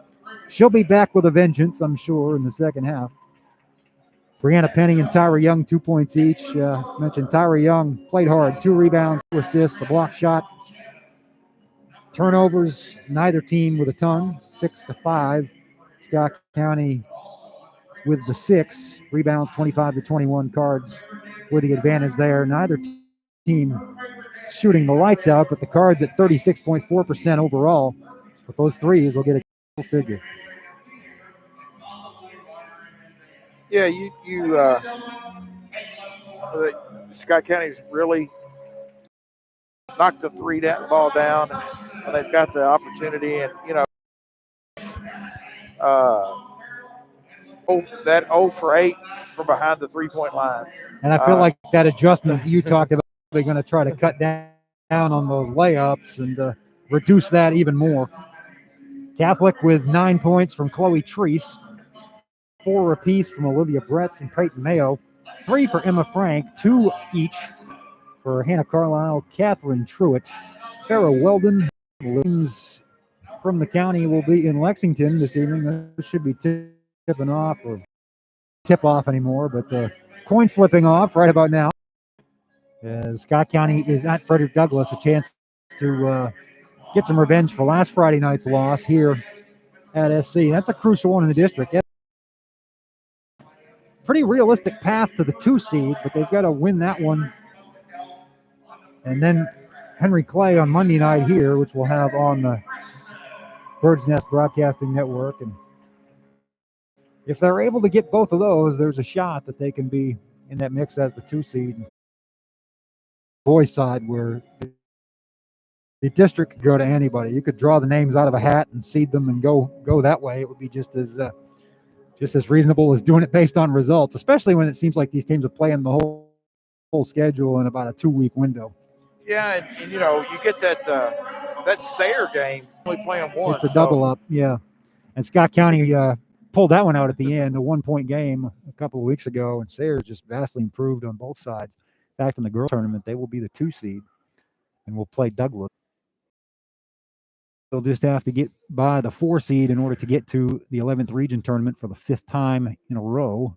She'll be back with a vengeance, I'm sure, in the second half. Brianna Penny and Tyra Young, 2 points each. Mentioned Tyra Young played hard, 2 rebounds, 2 assists, a block shot. Turnovers, neither team with a ton, 6-5. Scott County with the 6 rebounds, 25-21. Cards with the advantage there. Neither team shooting the lights out, but the Cards at 36.4% overall. But those threes will get a figure. Yeah, Scott County's really knocked the ball down, and they've got the opportunity, and that 0 for 8 from behind the 3-point line. And I feel like that adjustment you talked about, they're going to try to cut down on those layups and reduce that even more. Catholic with 9 points from Chloe Treese, 4 apiece from Olivia Bretz and Peyton Mayo, 3 for Emma Frank, 2 each for Hannah Carlisle, Catherine Truitt, Farrah Weldon. From the county will be in Lexington this evening. This should be tipping off or tip off anymore, but the coin flipping off right about now. As Scott County is at Frederick Douglass, a chance to get some revenge for last Friday night's loss here at SC. That's a crucial one in the district. Pretty realistic path to the 2 seed, but they've got to win that one. And then Henry Clay on Monday night here, which we'll have on the Bird's Nest Broadcasting Network. And if they're able to get both of those, there's a shot that they can be in that mix as the 2 seed. Boys side, where the district could go to anybody. You could draw the names out of a hat and seed them and go that way. It would be just as reasonable as doing it based on results, especially when it seems like these teams are playing the whole schedule in about a 2-week window. Yeah, and you get that Sayre game only playing once. It's a double up, yeah. And Scott County pulled that one out at the end, a 1-point game a couple of weeks ago, and Sayre just vastly improved on both sides. In fact, in the girls tournament, they will be the 2 seed and will play Douglas. They'll just have to get by the 4 seed in order to get to the 11th region tournament for the 5th time in a row.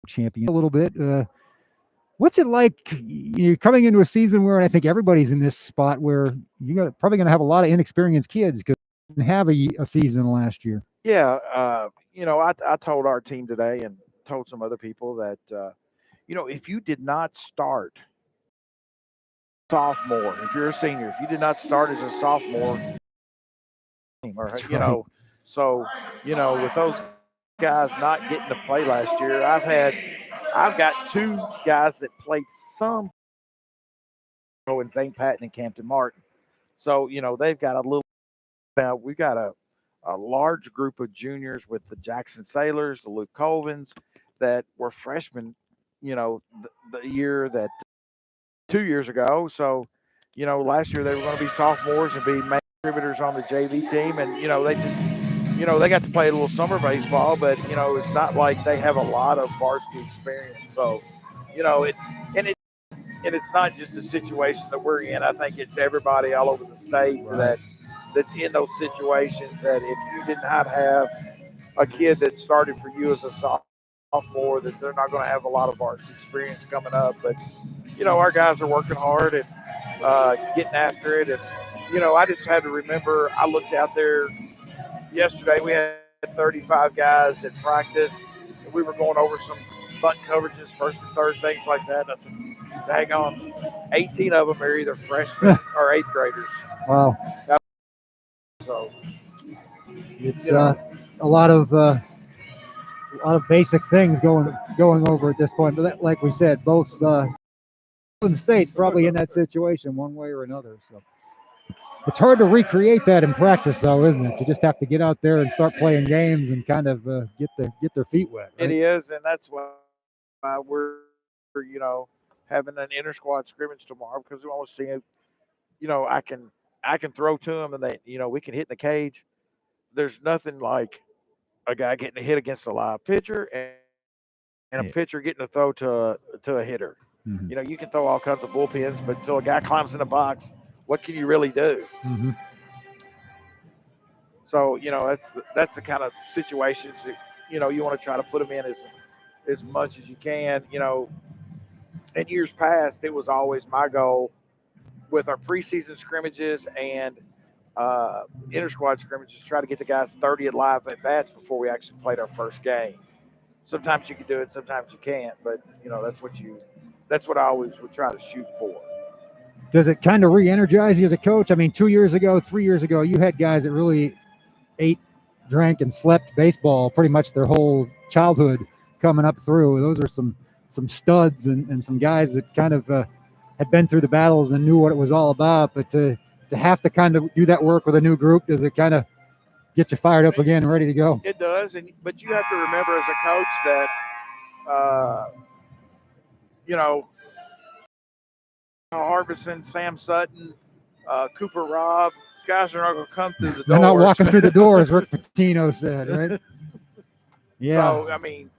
Champion a little bit. What's it like? You're coming into a season where I think everybody's in this spot where you're probably going to have a lot of inexperienced kids because you didn't have a season last year. Yeah, I told our team today and told some other people that if you did not start sophomore, if you're a senior, if you did not start as a sophomore, so with those guys not getting to play last year, I've got 2 guys that played some in St. Pat and Campton Martin. So, they've got a little, now we've got a large group of juniors with the Jackson Sailors, the Luke Colvins that were freshmen, the year that 2 years ago. So, last year they were going to be sophomores and be main contributors on the JV team. And, they just, they got to play a little summer baseball, but, it's not like they have a lot of varsity experience. So, it's not just a situation that we're in. I think it's everybody all over the state that's in those situations that if you did not have a kid that started for you as a sophomore, sophomore that they're not going to have a lot of varsity experience coming up. But our guys are working hard and getting after it. And I just had to remember. I looked out there yesterday. We had 35 guys at practice. And we were going over some bunt coverages, first and third, things like that. And I said, "Dang on, 18 of them are either freshmen or eighth graders." Wow. So it's a lot of basic things going over at this point. But that, like we said, both states probably in that situation one way or another. So it's hard to recreate that in practice, though, isn't it? You just have to get out there and start playing games and kind of get their feet wet. Right? It is, and that's why we're having an inter squad scrimmage tomorrow, because we want to see I can throw to them and they we can hit in the cage. There's nothing like a guy getting a hit against a live pitcher and a pitcher getting a throw to a hitter. Mm-hmm. You can throw all kinds of bullpens, but until a guy climbs in a box, what can you really do? Mm-hmm. So that's the kind of situations that you want to try to put them in as much as you can. In years past, it was always my goal with our preseason scrimmages and inter squad scrimmages, try to get the guys 30 live at bats before we actually played our first game. Sometimes you can do it, sometimes you can't, but that's what I always would try to shoot for. Does it kind of re-energize you as a coach? I mean, 2 years ago, 3 years ago, you had guys that really ate, drank, and slept baseball pretty much their whole childhood coming up through. Those are some studs and some guys that kind of had been through the battles and knew what it was all about. But to have to kind of do that work with a new group, does it kind of get you fired up again and ready to go? It does, but you have to remember as a coach that Harbison, Sam Sutton, Cooper Robb, guys are not going to come through the doors. They're not walking through the doors, Rick Pitino said, right? Yeah. So, I mean,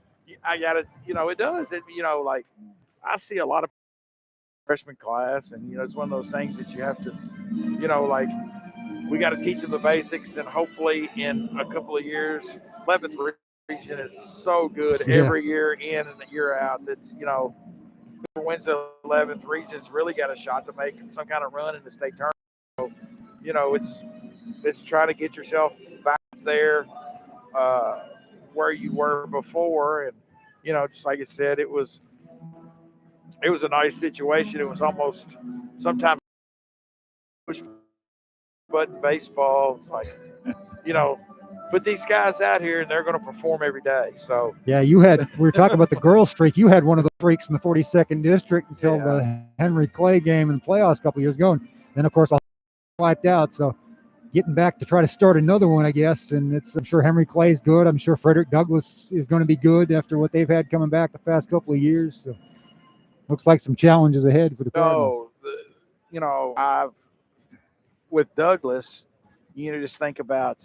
I got to, it does. Like I see a lot of freshman class, and, it's one of those things that you have to, like we got to teach them the basics, and hopefully in a couple of years, 11th region is so good every year in and year out. That's, whoever wins the 11th region's really got a shot to make some kind of run in the state tournament. So, it's trying to get yourself back there where you were before. And, just like I said, it was a nice situation. It was almost sometimes push button baseball. It's like, put these guys out here and they're going to perform every day. So yeah, we were talking about the girls streak. You had one of the streaks in the 42nd district until the Henry Clay game in the playoffs a couple years ago. And then, of course, all wiped out. So getting back to try to start another one, I guess. And I'm sure Henry Clay's good. I'm sure Frederick Douglass is going to be good after what they've had coming back the past couple of years. So looks like some challenges ahead for the Cardinals. With Douglass, just think about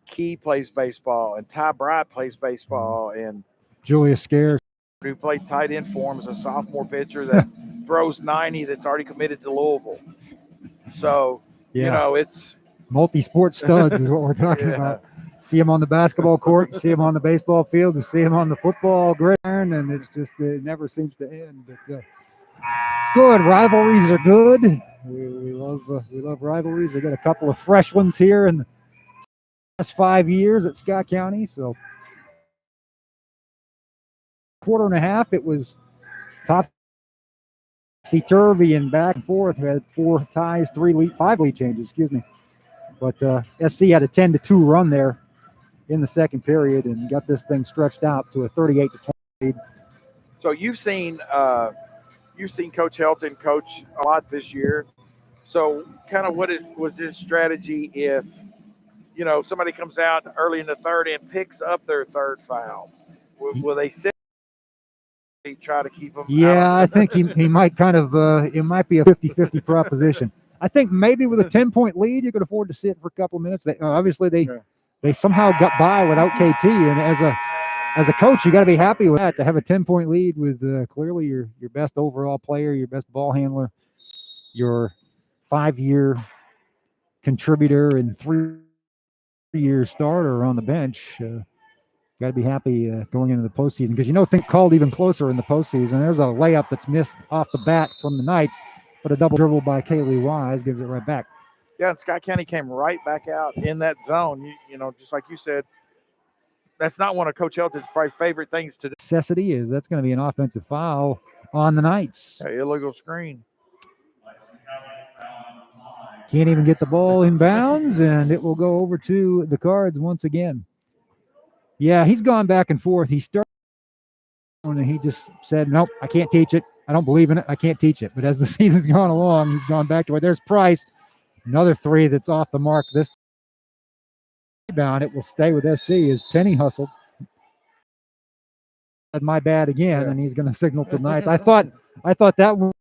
Key plays baseball and Ty Bright plays baseball and Julius Scares, who played tight end for him as a sophomore pitcher that throws 90 that's already committed to Louisville. So, it's multi-sport studs is what we're talking about. See him on the basketball court, see him on the baseball field, to see him on the football gridiron, and it's just it never seems to end. But it's good. Rivalries are good. We love rivalries. We got a couple of fresh ones here in the last 5 years at Scott County. So quarter and a half, it was topsy-turvy and back and forth. We had 4 ties, 5 lead changes, excuse me. But SC had a 10-2 run there in the second period and got this thing stretched out to a 38-20 lead. So you've seen Coach Helton coach a lot this year. So kind of was his strategy if somebody comes out early in the third and picks up their third foul? Will they sit? Try to keep them? Yeah, I think he might kind of it might be a 50-50 proposition. I think maybe with a 10-point lead, you could afford to sit for a couple of minutes. Obviously, they somehow got by without KT, and as a coach, you got to be happy with that, to have a 10-point lead with clearly your best overall player, your best ball handler, your 5-year contributor, and 3-year starter on the bench. Got got to be happy going into the postseason because things called even closer in the postseason. There's a layup that's missed off the bat from the Knights, but a double dribble by Kaylee Wise gives it right back. Yeah, and Scott County came right back out in that zone. Just like you said, that's not one of Coach Helton's probably favorite things to do. Necessity is that's going to be an offensive foul on the Knights. Illegal screen. Can't even get the ball in bounds, and it will go over to the Cards once again. Yeah, he's gone back and forth. He started and he just said, nope, I can't teach it. I don't believe in it. I can't teach it. But as the season's gone along, he's gone back to it. There's Price. Another three that's off the mark. This rebound, it will stay with SC as Penny hustled. My bad again, and he's going to signal to Knights. I thought that was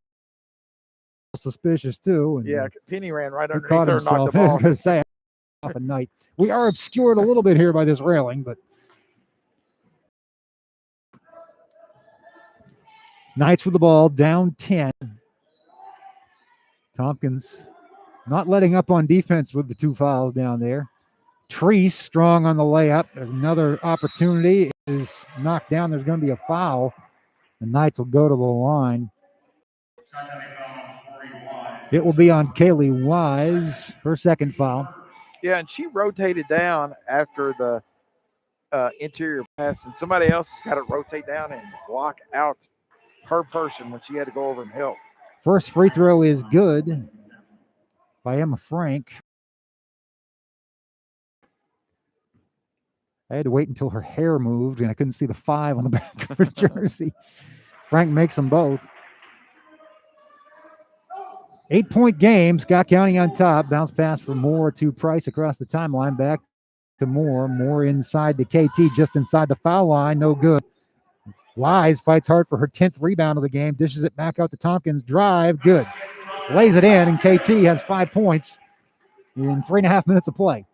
suspicious too. And, Penny ran right underneath caught her and knocked himself. the I was ball. going to say off a Knight. We are obscured a little bit here by this railing, but Knights with the ball, down 10. Tompkins not letting up on defense with the two fouls down there. Treese strong on the layup. Another opportunity is knocked down. There's going to be a foul. The Knights will go to the line. It will be on Kaylee Wise, her second foul. Yeah, and she rotated down after the interior pass, and somebody else has got to rotate down and block out her person when she had to go over and help. First free throw is good by Emma Frank. I had to wait until her hair moved, and I couldn't see the 5 on the back of her jersey. Frank makes them both. 8-point game. Scott County on top. Bounce pass from Moore to Price across the timeline. Back to Moore. Moore inside to KT, just inside the foul line. No good. Wise fights hard for her 10th rebound of the game. Dishes it back out to Tompkins. Drive. Good. Lays it in, and KT has 5 points in 3.5 minutes of play.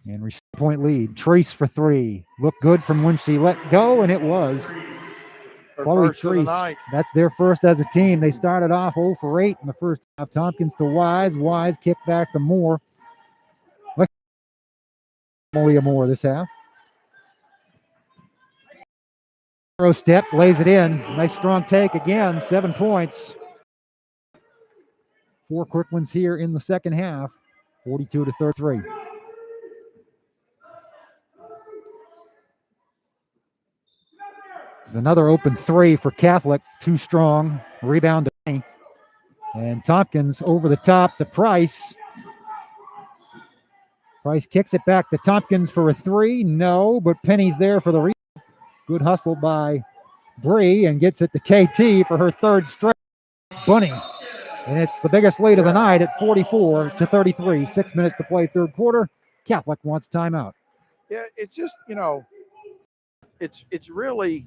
And point lead. Treese for 3. Looked good from when she let go, and it was. Chloe Treese. That's their first as a team. They started off 0 for 8 in the first half. Tompkins to Wise. Wise kicked back to Moore. Malia Moore this half. Step, lays it in. Nice strong take again. 7 points. 4 quick ones here in the second half. 42-33. There's another open 3 for Catholic. Too strong. Rebound to Penny. And Tompkins over the top to Price. Price kicks it back to Tompkins for a 3. No, but Penny's there for the rebound. Good hustle by Bree and gets it to KT for her 3rd straight. Bunny. And it's the biggest lead of the night at 44-33. 6 minutes to play third quarter. Catholic wants timeout. Yeah, it's just, it's really,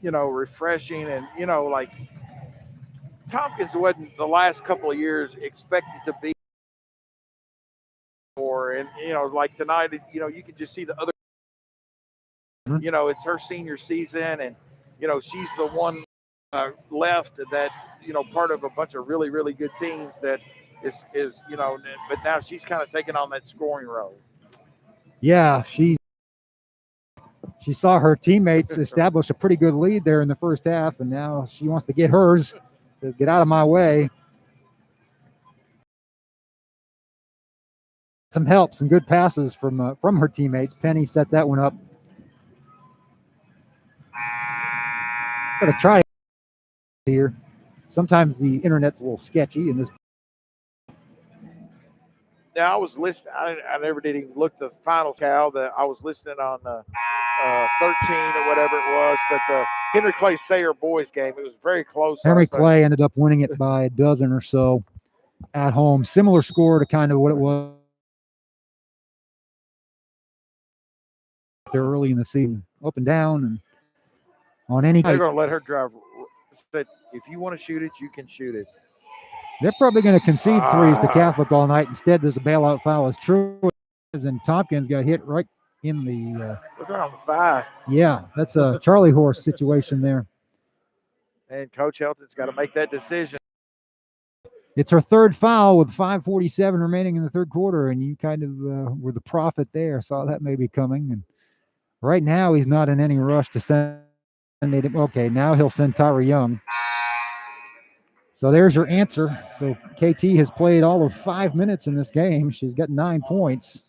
refreshing. And, like Tompkins wasn't the last couple of years expected to be more. And, like tonight, you can just see the other. It's her senior season, and she's the one left that part of a bunch of really, really good teams that is but now she's kind of taking on that scoring role. Yeah, she saw her teammates establish a pretty good lead there in the first half, and now she wants to get hers. Says, "Get out of my way." Some help, some good passes from her teammates. Penny set that one up. Gotta try here. Sometimes the internet's a little sketchy in this. Now I was listening. I never did even look the final Cal. I was listening on 13 or whatever it was, but the Henry Clay Sayer boys game. It was very close. Henry Clay ended up winning it by a dozen or so at home. Similar score to kind of what it was there early in the season, up and down and on any. They're going to let her drive. That if you want to shoot it, you can shoot it. They're probably going to concede threes to Catholic all night. Instead, there's a bailout foul. As true as and Tompkins got hit right in the. Look around the thigh. Yeah, that's a Charlie horse situation there. And Coach Helton's got to make that decision. It's her third foul with 5:47 remaining in the third quarter, and you kind of were the prophet there. Saw that maybe coming. And right now, he's not in any rush to send it. Okay, now he'll send Tyra Young. So there's your answer. So KT has played all of 5 minutes in this game. She's got 9 points.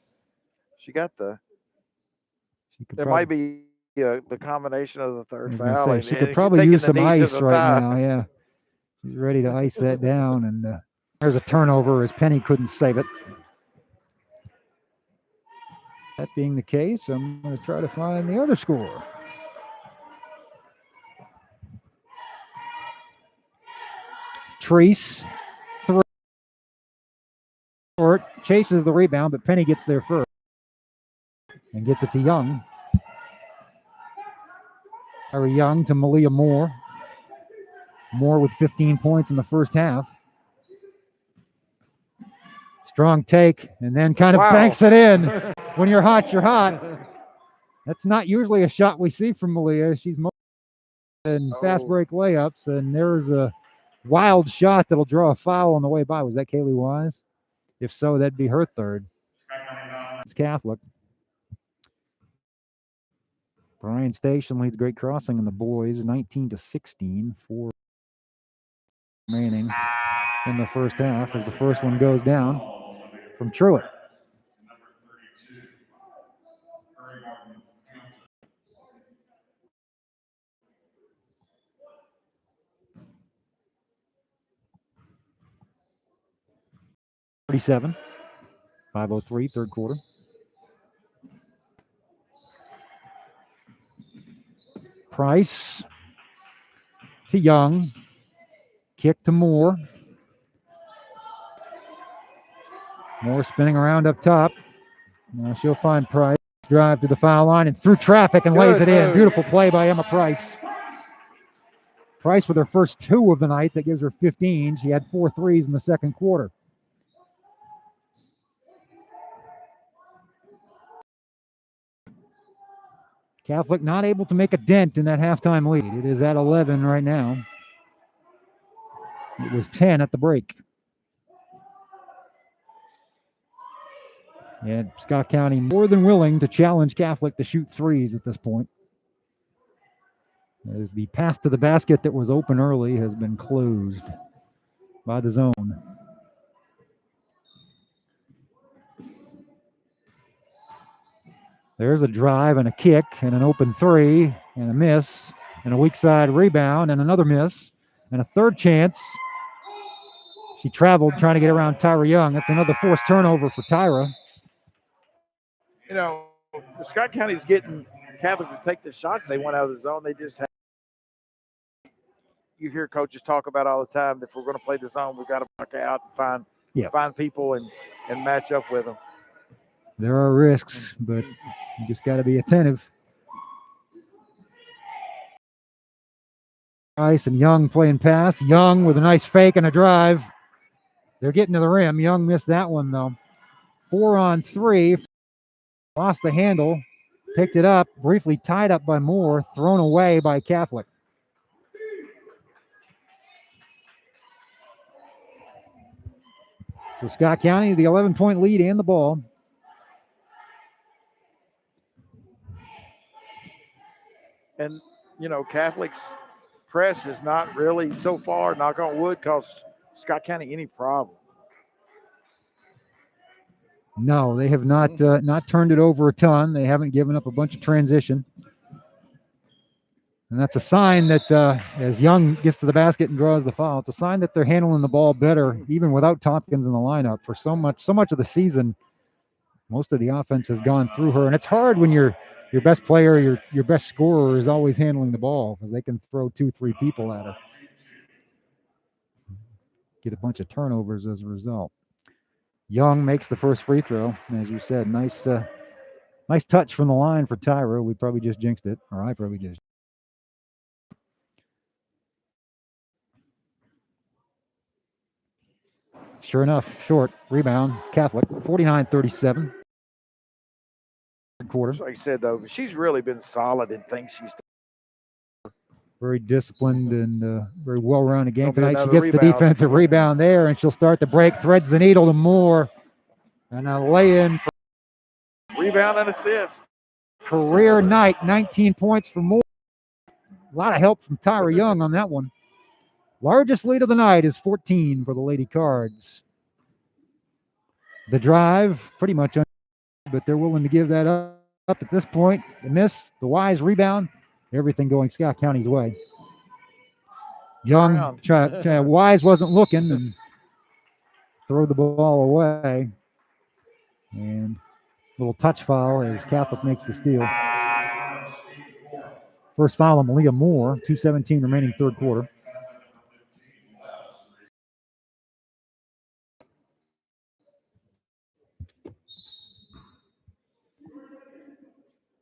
She got the. It might be the combination of the third foul. Say, she could probably use some ice right now. Yeah, she's ready to ice that down. And there's a turnover as Penny couldn't save it. That being the case, I'm going to try to find the other score. Treese, 3. Chases the rebound, but Penny gets there first and gets it to Young. Tyra Young to Malia Moore. Moore with 15 points in the first half. Strong take, and then kind of banks it in. When you're hot, you're hot. That's not usually a shot we see from Malia. She's in fast break layups, and there's a wild shot that'll draw a foul on the way by. Was that Kaylee Wise? If so, that'd be her third. It's Catholic. Bryan Station leads Great Crossing in the boys 19-16. 4 remaining in the first half as the first one goes down from Truitt. $37. 5:03, third quarter. Price to Young. Kick to Moore. Moore spinning around up top. Now she'll find Price. Drive to the foul line and through traffic and lays it in. Beautiful play by Emma Price. Price with her first 2 of the night. That gives her 15. She had 4 threes in the second quarter. Catholic not able to make a dent in that halftime lead. It is at 11 right now. It was 10 at the break. And Scott County more than willing to challenge Catholic to shoot threes at this point, as the path to the basket that was open early has been closed by the zone. There's a drive and a kick and an open 3 and a miss and a weak side rebound and another miss and a third chance. She traveled trying to get around Tyra Young. That's another forced turnover for Tyra. You know, Scott County's getting Catholic to take the shots. They went out of the zone. They just have. You hear coaches talk about all the time, if we're going to play the zone, we've got to back out and find people and match up with them. There are risks, but you just got to be attentive. Price and Young playing pass. Young with a nice fake and a drive. They're getting to the rim. Young missed that one, though. 4 on 3. Lost the handle. Picked it up. Briefly tied up by Moore. Thrown away by Catholic. So Scott County, the 11-point lead and the ball. And, you know, Catholic's press is not really, so far, knock on wood, caused Scott County any problem. No, they have not turned it over a ton. They haven't given up a bunch of transition. And that's a sign that as Young gets to the basket and draws the foul, it's a sign that they're handling the ball better, even without Tompkins in the lineup. For so much of the season, most of the offense has gone through her. And it's hard when your best player, your best scorer is always handling the ball, because they can throw 2-3 people at her. Get a bunch of turnovers as a result. Young makes the first free throw. As you said, nice touch from the line for Tyra. We probably just jinxed it, or I probably just. Sure enough, short rebound. Catholic, 49-37. Quarter. Like I said, though, she's really been solid in things she's done. very disciplined and very well-rounded game Gonna be tonight. She another gets the rebound. defensive rebound there, and she'll start the break, threads the needle to Moore, and a lay-in for Rebound and assist. career night, 19 points for Moore. A lot of help from Tyra Young on that one. Largest lead of the night is 14 for the Lady Cards. The drive, pretty much, but they're willing to give that up at this point. The miss, the Wise rebound, everything going Scott County's way. Young, Wise wasn't looking and throw the ball away. And a little touch foul as Catholic makes the steal. First foul on Malia Moore, 2:17 remaining third quarter.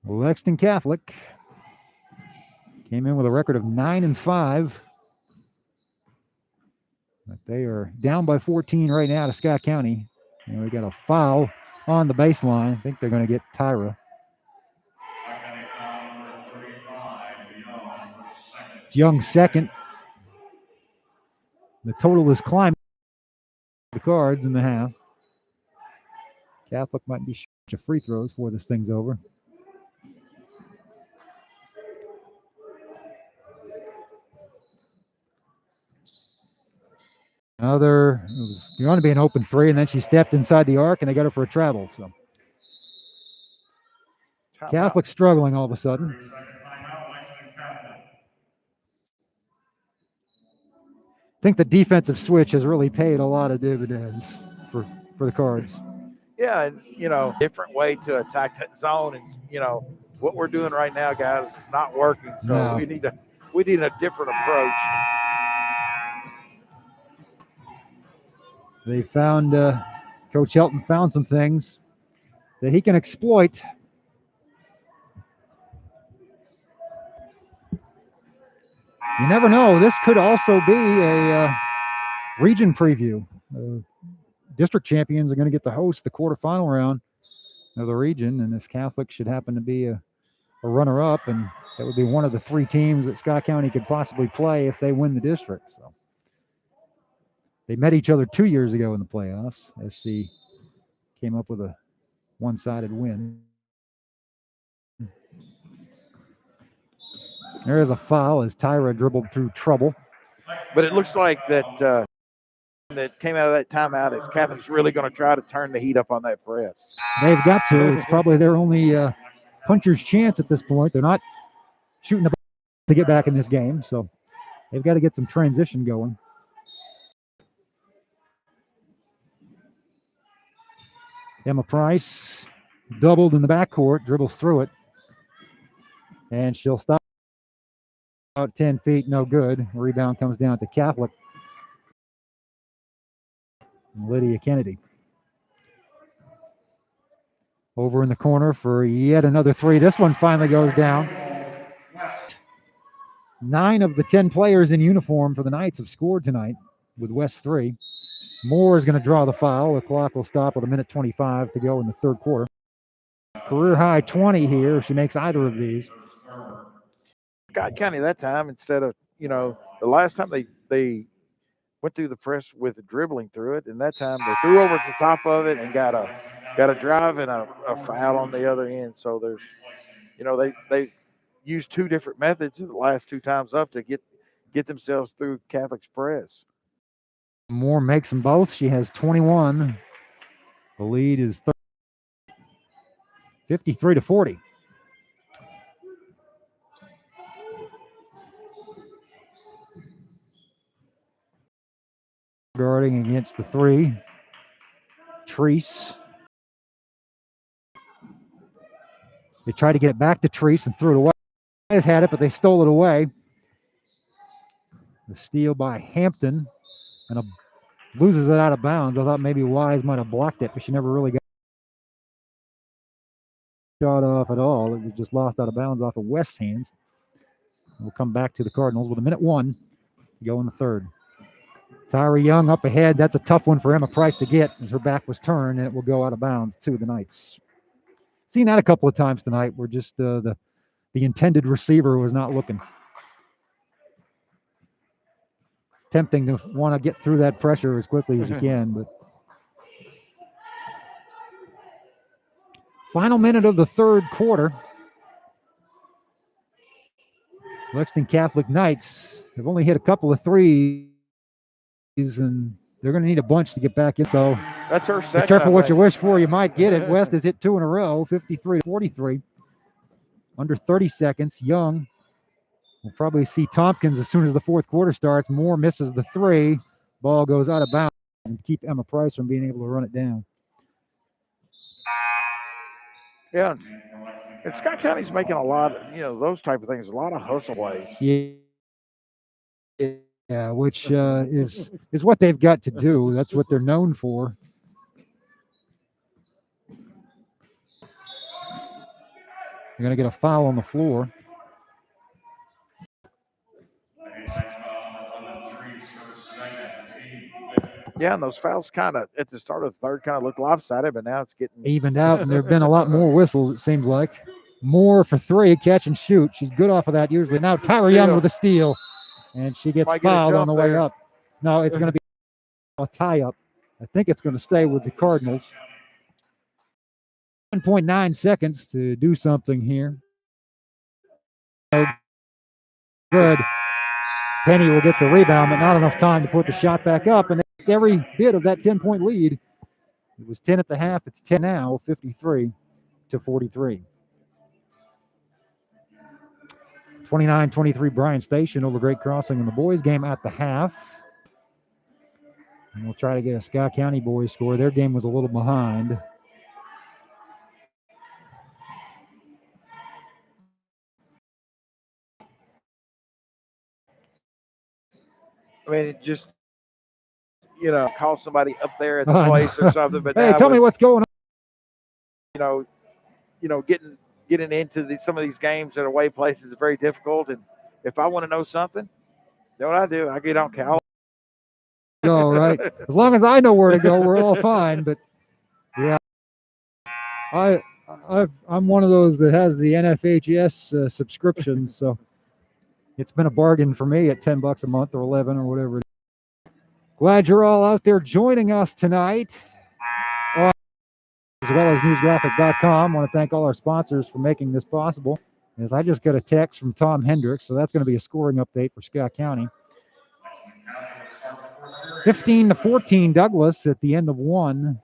Lexington Catholic came in with a record of 9-5. But they are down by 14 right now to Scott County. And we got a foul on the baseline. I think they're going to get Tyra. It's Young's second. The total is climbing the Cards in the half. Catholic might be short of free throws before this thing's over. It was going to be an open three, and then she stepped inside the arc, and they got her for a travel. So Catholic struggling all of a sudden. I think the defensive switch has really paid a lot of dividends for the Cards. Yeah, and different way to attack that zone, and what we're doing right now, guys, is not working. So No. we need a different approach. They found Coach Helton found some things that he can exploit. You never know. This could also be a region preview. District champions are going to get to host the quarterfinal round of the region, and if Catholic should happen to be a runner-up, and that would be one of the three teams that Scott County could possibly play if they win the district. So they met each other 2 years ago in the playoffs. SC came up with a one-sided win. There is a foul as Tyra dribbled through trouble. But it looks like that came out of that timeout is Catholic's really going to try to turn the heat up on that press. They've got to. It's probably their only puncher's chance at this point. They're not shooting the ball to get back in this game, so they've got to get some transition going. Emma Price doubled in the backcourt, dribbles through it, and she'll stop about 10 feet, no good. Rebound comes down to Catholic. Lydia Kennedy. Over in the corner for yet another three. This one finally goes down. 9 of the 10 players in uniform for the Knights have scored tonight with West 3. Moore is going to draw the foul. The clock will stop with 1:25 to go in the third quarter. Career high 20 here if she makes either of these. Scott County that time, instead of, the last time they went through the press with dribbling through it, and that time they threw over to the top of it and got a drive and a foul on the other end. So there's, they used 2 different methods the last 2 times up to get themselves through Catholic's press. Moore makes them both. She has 21. The lead is 53-40. Guarding against the 3. Treese. They tried to get it back to Treese and threw it away. Wise had it, but they stole it away. The steal by Hampton and loses it out of bounds. I thought maybe Wise might have blocked it, but she never really got shot off at all. It was just lost out of bounds off of West's hands. We'll come back to the Cardinals with 1:01 to go in the third. Tyra Young up ahead. That's a tough one for Emma Price to get as her back was turned, and it will go out of bounds to the Knights. Seen that a couple of times tonight where just the intended receiver was not looking. tempting to want to get through that pressure as quickly as you can. But final minute of the third quarter. Lexington Catholic Knights have only hit a couple of threes, and they're going to need a bunch to get back in. So that's her second. Be careful what you wish for. You might get it. West has hit 2 in a row, 53-43. Under 30 seconds. Young will probably see Tompkins as soon as the fourth quarter starts. Moore misses the three. Ball goes out of bounds and keep Emma Price from being able to run it down. Yeah, and Scott County's making a lot of, those type of things, a lot of hustle plays. Yeah, which is what they've got to do. That's what they're known for. They're going to get a foul on the floor. Yeah, and those fouls kind of, at the start of the third, kind of looked lopsided, but now it's getting evened out, and there have been a lot more whistles, it seems like. Moore for three, catch and shoot. She's good off of that usually. Now Tyra Young with a steal, and she gets fouled on the way up. No, it's going to be a tie-up. I think it's going to stay with the Cardinals. 1.9 seconds to do something here. Good. Penny will get the rebound, but not enough time to put the shot back up. And every bit of that 10-point lead. It was 10 at the half. It's 10 now, 53-43. 29-23 Bryan Station over Great Crossing in the boys game at the half. And we'll try to get a Scott County boys score. Their game was a little behind. I mean, it just, call somebody up there at the place or something. But hey, tell me what's going on. Getting into some of these games at away places is very difficult. And if I want to know something, you know what I do? I get on Cal. Go right. As long as I know where to go, we're all fine. But yeah, I'm one of those that has the NFHS subscription, so it's been a bargain for me at $10 a month or 11 or whatever. Glad you're all out there joining us tonight, as well as newsgraphic.com. I want to thank all our sponsors for making this possible. As I just got a text from Tom Hendricks, so that's going to be a scoring update for Scott County. 15-14 Douglas at the end of one.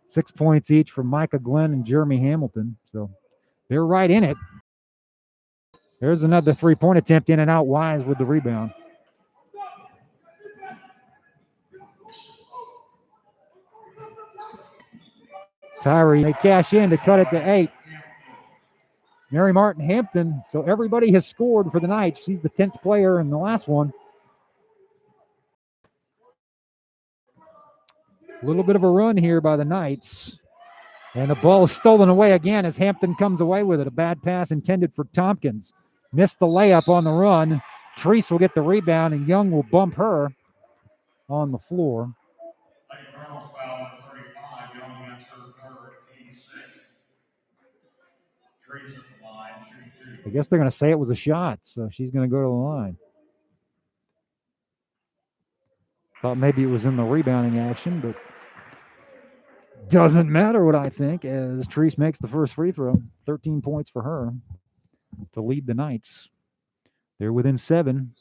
6 points each from Micah Glenn and Jeremy Hamilton. So they're right in it. There's another three-point attempt in and out. Wise with the rebound. Tyree, they cash in to cut it to 8. Mary Martin Hampton. So everybody has scored for the night. She's the 10th player in the last one. A little bit of a run here by the Knights. And the ball is stolen away again as Hampton comes away with it. A bad pass intended for Tompkins. Missed the layup on the run. Treese will get the rebound, and Young will bump her on the floor. I guess they're going to say it was a shot, so she's going to go to the line. Thought maybe it was in the rebounding action, but doesn't matter what I think, as Treese makes the first free throw. 13 points for her to lead the Knights. They're within 7.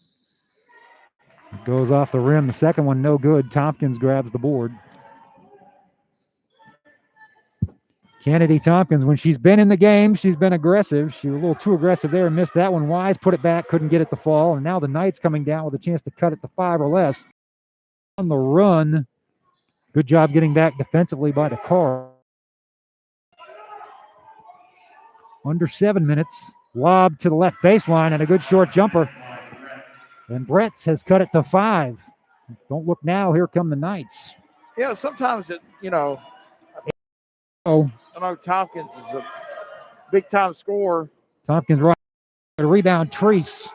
It goes off the rim. The second one, no good. Tompkins grabs the board. Kennedy Tompkins, when she's been in the game, she's been aggressive. She was a little too aggressive there and missed that one. Wise put it back, couldn't get it to fall. And now the Knights coming down with a chance to cut it to 5 or less. On the run, good job getting back defensively by the car. Under 7 minutes. Lob to the left baseline and a good short jumper. And Bretz has cut it to 5. Don't look now. Here come the Knights. Yeah, sometimes I know Tompkins is a big-time scorer. Tompkins right. A rebound, Treese.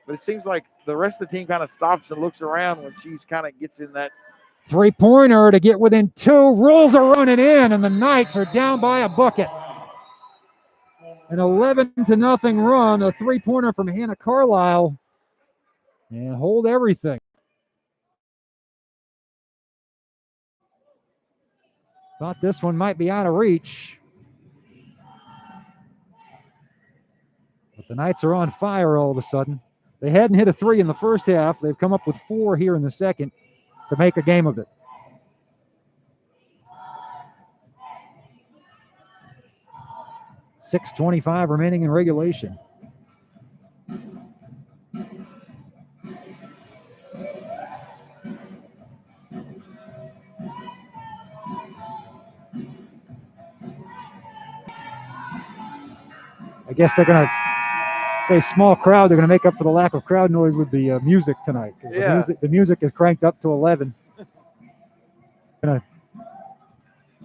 But it seems like the rest of the team kind of stops and looks around when she's kind of gets in that three-pointer to get within 2. Rules are running in, and the Knights are down by a bucket. An 11-0 run, a three-pointer from Hannah Carlisle, and hold everything. Thought this one might be out of reach. But the Knights are on fire all of a sudden. They hadn't hit a three in the first half. They've come up with 4 here in the second to make a game of it. .6:25 remaining in regulation. I guess they're going to say small crowd. They're going to make up for the lack of crowd noise with the music tonight. Yeah. The music is cranked up to 11. Going to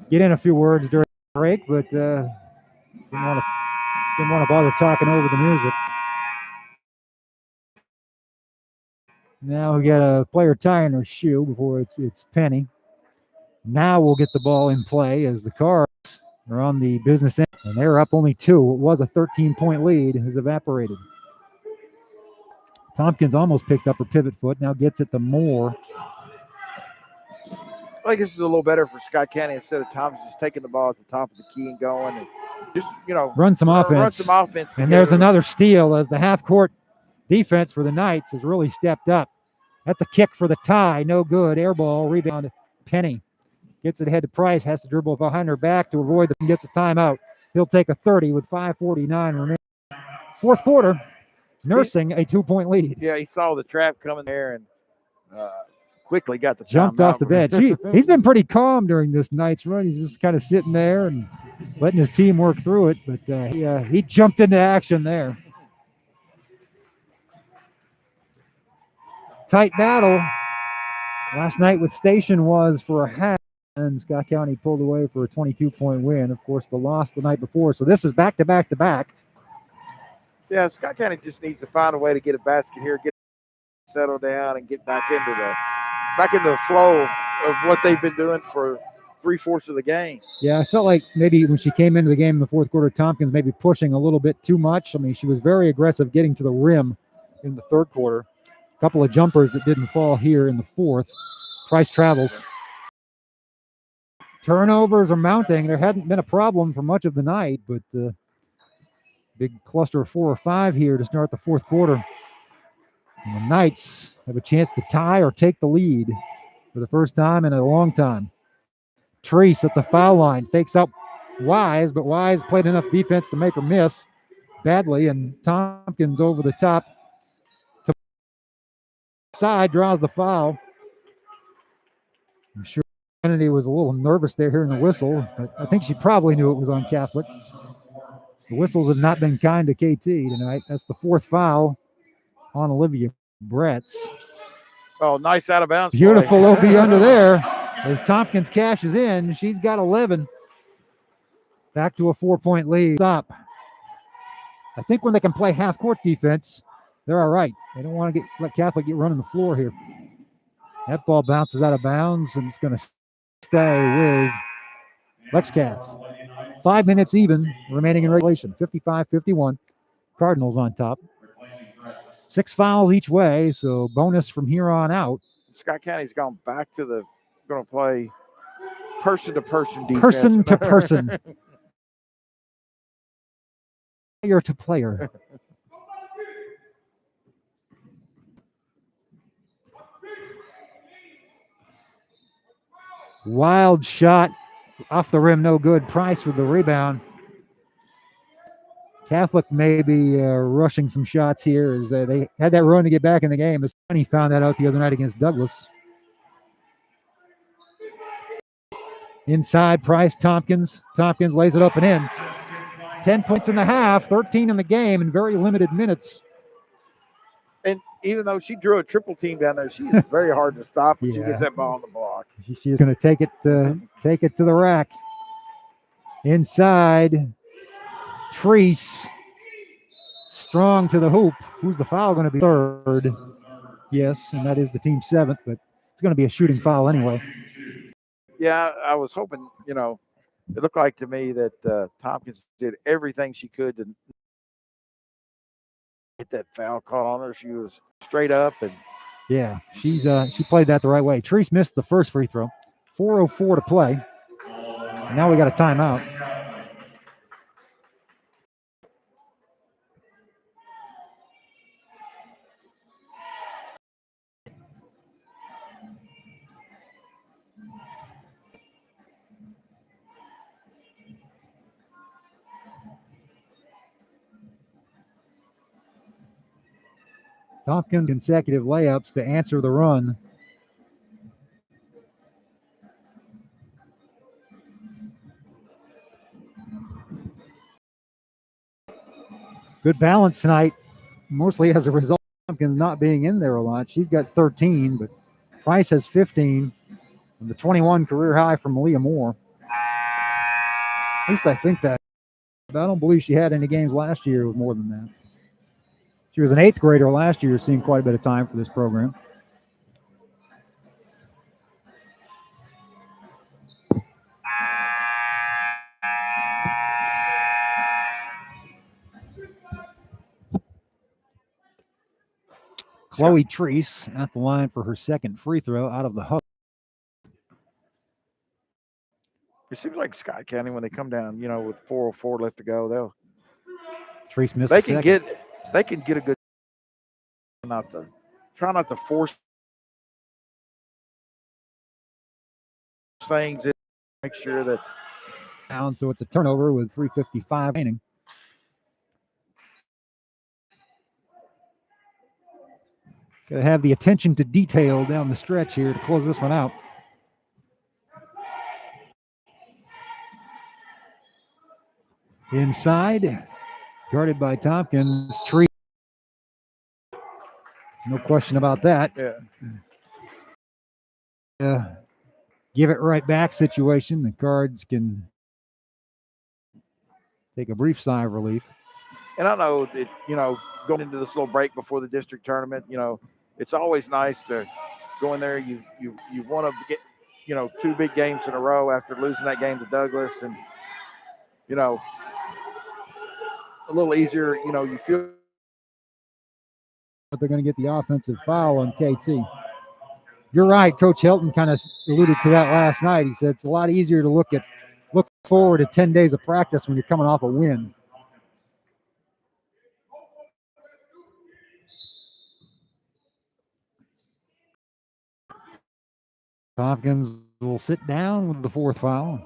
get in a few words during the break, but didn't want to bother talking over the music. Now we got a player tying her shoe before it's Penny. Now we'll get the ball in play as the Cards are on the business end, and they're up only 2. It was a 13-point lead, has evaporated. Tompkins almost picked up her pivot foot, now gets it to Moore. I think this is a little better for Scott County instead of Thomas just taking the ball at the top of the key and going and just, run some offense. Run some offense. And there's another steal as the half-court defense for the Knights has really stepped up. That's a kick for the tie. No good. Air ball. Rebound. Penny gets it ahead to Price. Has to dribble behind her back to avoid the gets a timeout. He'll take a 30 with 5:49 remaining. Fourth quarter, nursing a 2-point lead. Yeah, he saw the trap coming there and quickly got the jumped off the bench. He's been pretty calm during this Knights run. He's just kind of sitting there and letting his team work through it. But he jumped into action there. Tight battle last night with Station was for a half, and Scott County pulled away for a 22-point win. Of course, the loss the night before. So this is back-to-back-to-back. Yeah, Scott County just needs to find a way to get a basket here, get settled down, and get back into the flow of what they've been doing for 3/4 of the game. Yeah, I felt like maybe when she came into the game in the fourth quarter, Tompkins maybe pushing a little bit too much. I mean, she was very aggressive getting to the rim in the third quarter. A couple of jumpers that didn't fall here in the fourth. Price travels. Turnovers are mounting. There hadn't been a problem for much of the night, but big cluster of 4 or 5 here to start the fourth quarter. And the Knights have a chance to tie or take the lead for the first time in a long time. Treese at the foul line, fakes up Wise, but Wise played enough defense to make her miss badly, and Tompkins over the top to side draws the foul. I'm sure Kennedy was a little nervous there hearing the whistle, but I think she probably knew it was on Catholic. The whistles have not been kind to KT tonight. That's the 4th foul on Olivia Bretz. Oh, nice out of bounds. Beautiful OB under there as Tompkins cashes in. She's got 11. Back to a 4-point lead. Stop. I think when they can play half-court defense, they're all right. They don't want to let Catholic get running the floor here. That ball bounces out of bounds, and it's going to stay with Lexcath. 5 minutes even remaining in regulation. 55-51. Cardinals on top. 6 fouls each way, so bonus from here on out. Scott County's gone back to going to play person-to-person defense. Person to person. Player to player. Wild shot off the rim, no good. Price with the rebound. Catholic may be rushing some shots here as they had that run to get back in the game. As Penny found that out the other night against Douglas. Inside, Price, Tompkins. Tompkins lays it up and in. 10 points in the half, 13 in the game in very limited minutes. And even though she drew a triple team down there, she is very hard to stop when she gets that ball on the block. She's going to take it to the rack. Inside, Treese. Strong to the hoop. Who's the foul going to be? Third. Yes, and that is the team 7th, but it's going to be a shooting foul anyway. Yeah, I was hoping, it looked like to me that Tompkins did everything she could to get that foul call on her. She was straight up and yeah, she played that the right way. Treese missed the first free throw. 4:04 to play. Now we got a timeout. Tompkins consecutive layups to answer the run. Good balance tonight, mostly as a result of Tompkins not being in there a lot. She's got 13, but Price has 15, and the 21 career high from Malia Moore. At least I think that. But I don't believe she had any games last year with more than that. She was an 8th grader last year, seeing quite a bit of time for this program. Chloe Treese at the line for her second free throw out of the hook. It seems like Scott County, when they come down, with 4:04 left to go, Treese missed. They can get a good. Try not to force things. Make sure that. Down, so it's a turnover with 3:55 remaining. Got to have the attention to detail down the stretch here to close this one out. Inside, guarded by Tompkins. Tree. No question about that. Yeah. Give it right back situation. The Cards can take a brief sigh of relief. And I know that, going into this little break before the district tournament, it's always nice to go in there. You want to get, 2 big games in a row after losing that game to Douglas, and, a little easier, you feel. But they're going to get the offensive foul on KT. You're right. Coach Hilton kind of alluded to that last night. He said it's a lot easier to look forward to 10 days of practice when you're coming off a win. Tompkins will sit down with the 4th foul.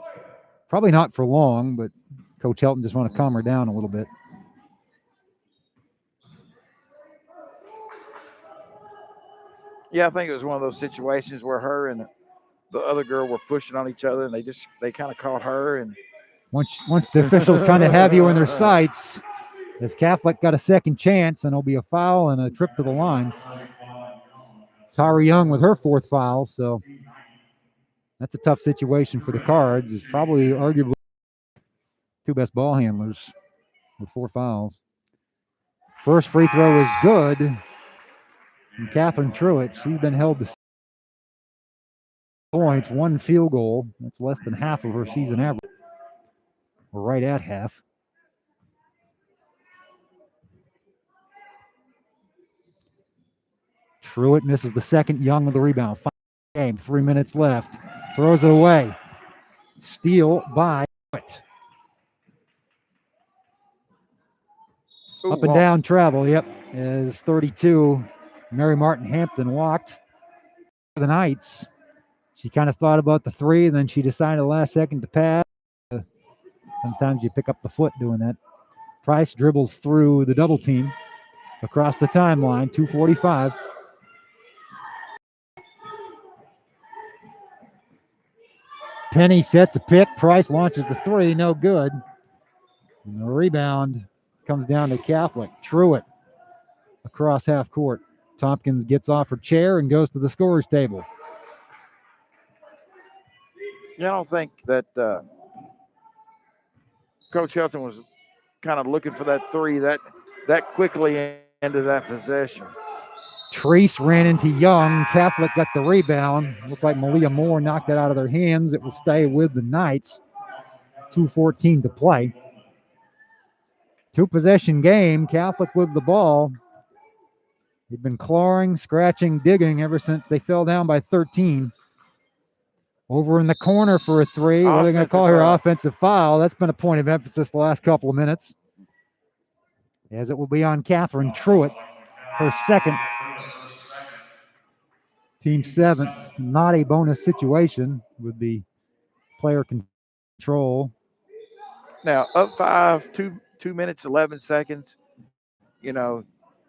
Probably not for long, but Coach Hilton just want to calm her down a little bit. Yeah, I think it was one of those situations where her and the other girl were pushing on each other, and they kind of caught her. And once the officials kind of have you in their sights, as Catholic got a second chance, and it'll be a foul and a trip to the line. Tara Young with her 4th foul, so that's a tough situation for the Cards. It's probably arguably 2 best ball handlers with 4 fouls. First free throw is good. And Catherine Truitt, she's been held to 6 points, 1 field goal. That's less than half of her season average. Or right at half. Truitt misses the second. Young with the rebound. Game, 3 minutes left. Throws it away. Steal by Truitt. Up and down travel, yep, as 32, Mary Martin Hampton walked for the Knights. She kind of thought about the 3, and then she decided last second to pass. Sometimes you pick up the foot doing that. Price dribbles through the double team across the timeline, 2:45. Penny sets a pick. Price launches the 3, no good. And the rebound comes down to Catholic. Truitt across half court. Tompkins gets off her chair and goes to the scorer's table. I don't think that Coach Hilton was kind of looking for that 3 that quickly into that possession. Treese ran into Young. Catholic got the rebound. Looked like Malia Moore knocked it out of their hands. It will stay with the Knights. 2:14 to play. 2-possession game. Catholic with the ball. They've been clawing, scratching, digging ever since they fell down by 13. Over in the corner for a three. What are they going to call here? Offensive foul. That's been a point of emphasis the last couple of minutes. As it will be on Catherine Truitt, her second. Team seventh. Not a bonus situation with the player control. Now, up 5, 2 minutes, 11 seconds. You know,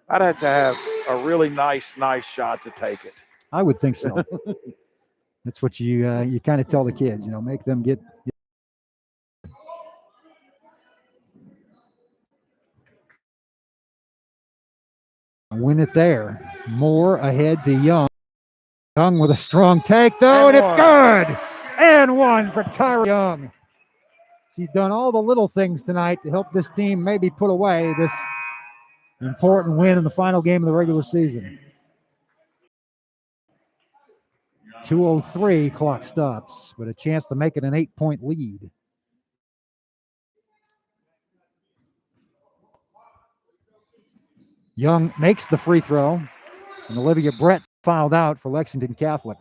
I'd have to have a really nice shot to take it. I would think so. That's what you kind of tell the kids, make them get. Win it there. Moore ahead to Young. Young with a strong take, though, and it's good. And one for Tyra Young. She's done all the little things tonight to help this team maybe put away this important win in the final game of the regular season. 2:03 clock stops, but a chance to make it an 8-point lead. Young makes the free throw, and Olivia Brett fouled out for Lexington Catholic.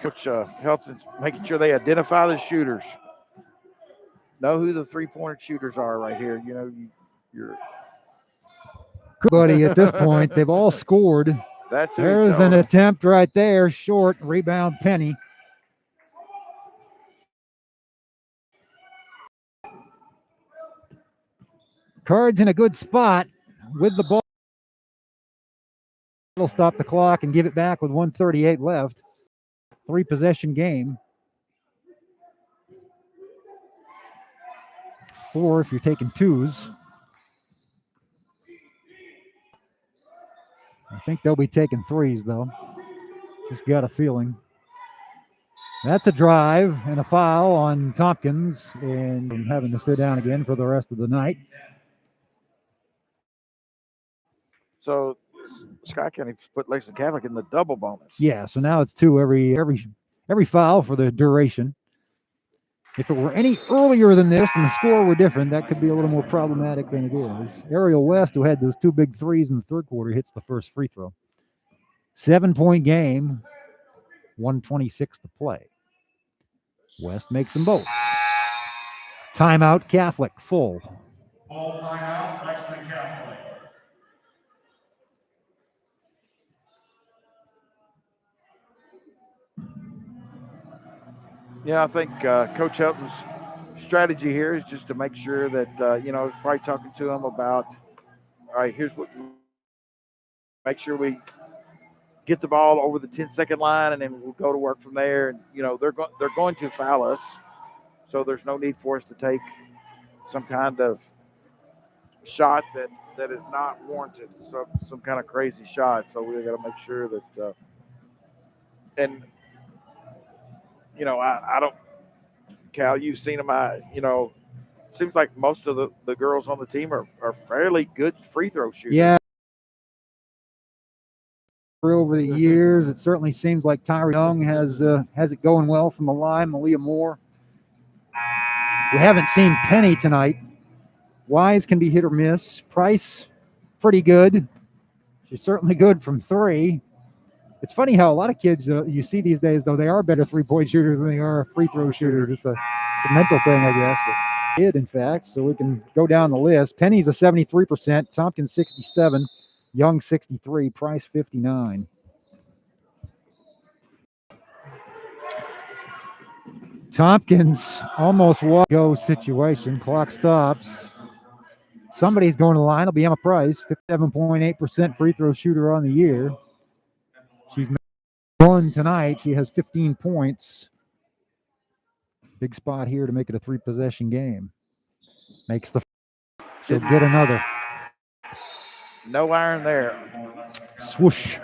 Coach helps in making sure they identify the shooters. Know who the three-pointer shooters are right here. You're buddy at this point. They've all scored. There's an attempt right there. Short. Rebound Penny. Cards in a good spot with the ball. It'll stop the clock and give it back with 1:38 left. 3-possession game. 4 if you're taking twos. I think they'll be taking threes, though. Just got a feeling. That's a drive and a foul on Tompkins, and I'm having to sit down again for the rest of the night. So Scott County put Lexington Catholic in the double bonus. Yeah, so now it's 2 every foul for the duration. If it were any earlier than this and the score were different, that could be a little more problematic than it is. Ariel West, who had those 2 big threes in the third quarter, hits the first free throw. 7-point game, 1:26 to play. West makes them both. Timeout Catholic, full. Full timeout, Lexington Catholic. Yeah, I think Coach Helton's strategy here is just to make sure that, probably talking to them about, all right, here's what, make sure we get the ball over the 10-second line, and then we'll go to work from there. And, they're going to foul us, so there's no need for us to take some kind of shot that is not warranted, so some kind of crazy shot. So we got to make sure that, I don't, Cal, you've seen them. Seems like most of the girls on the team are fairly good free throw shooters. Yeah. Over the years, it certainly seems like Tyra Young has it going well from the line. Malia Moore. We haven't seen Penny tonight. Wise can be hit or miss. Price, pretty good. She's certainly good from 3. It's funny how a lot of kids you see these days, though, they are better 3-point shooters than they are free throw shooters. It's a mental thing, I guess. But in fact, so we can go down the list. Penny's a 73%, Tompkins 67, Young 63, Price 59. Tompkins almost go situation. Clock stops. Somebody's going to the line. It'll be Emma Price, 57.8% free throw shooter on the year. She's won tonight. She has 15 points. Big spot here to make it a 3-possession game. Makes the. She'll get another. No iron there. Swoosh.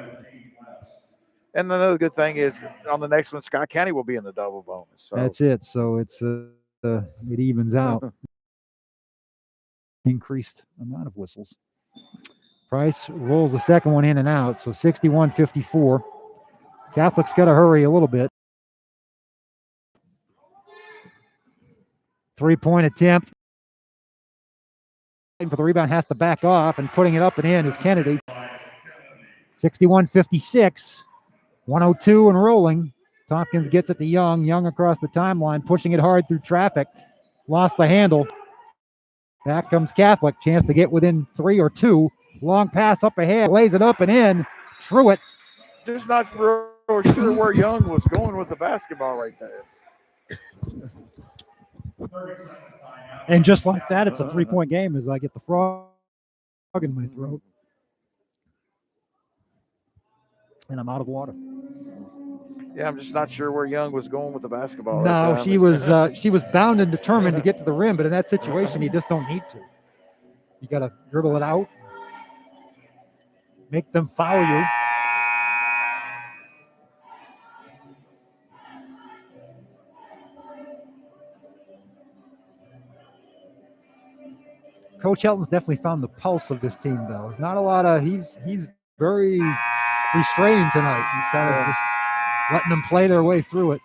And another good thing is on the next one, Scott County will be in the double bonus. So. That's it. So it's it evens out. Increased amount of whistles. Price rolls the second one in and out. So 61-54. Catholic's got to hurry a little bit. 3-point attempt. for the rebound, has to back off, and putting it up and in is Kennedy. 61-56, 102 and rolling. Tompkins gets it to Young. Young across the timeline, pushing it hard through traffic. Lost the handle. Back comes Catholic. Chance to get within 3 or 2. Long pass up ahead. Lays it up and in. Truitt. Just not real sure where Young was going with the basketball right there. And just like that, it's a 3-point game as I get the frog in my throat. And I'm out of water. Yeah, I'm just not sure where Young was going with the basketball. No, right she was bound and determined to get to the rim, but in that situation, you just don't need to. You got to dribble it out, make them foul you. Coach Helton's definitely found the pulse of this team, though. There's not a lot of he's very restrained tonight. He's kind of just letting them play their way through it.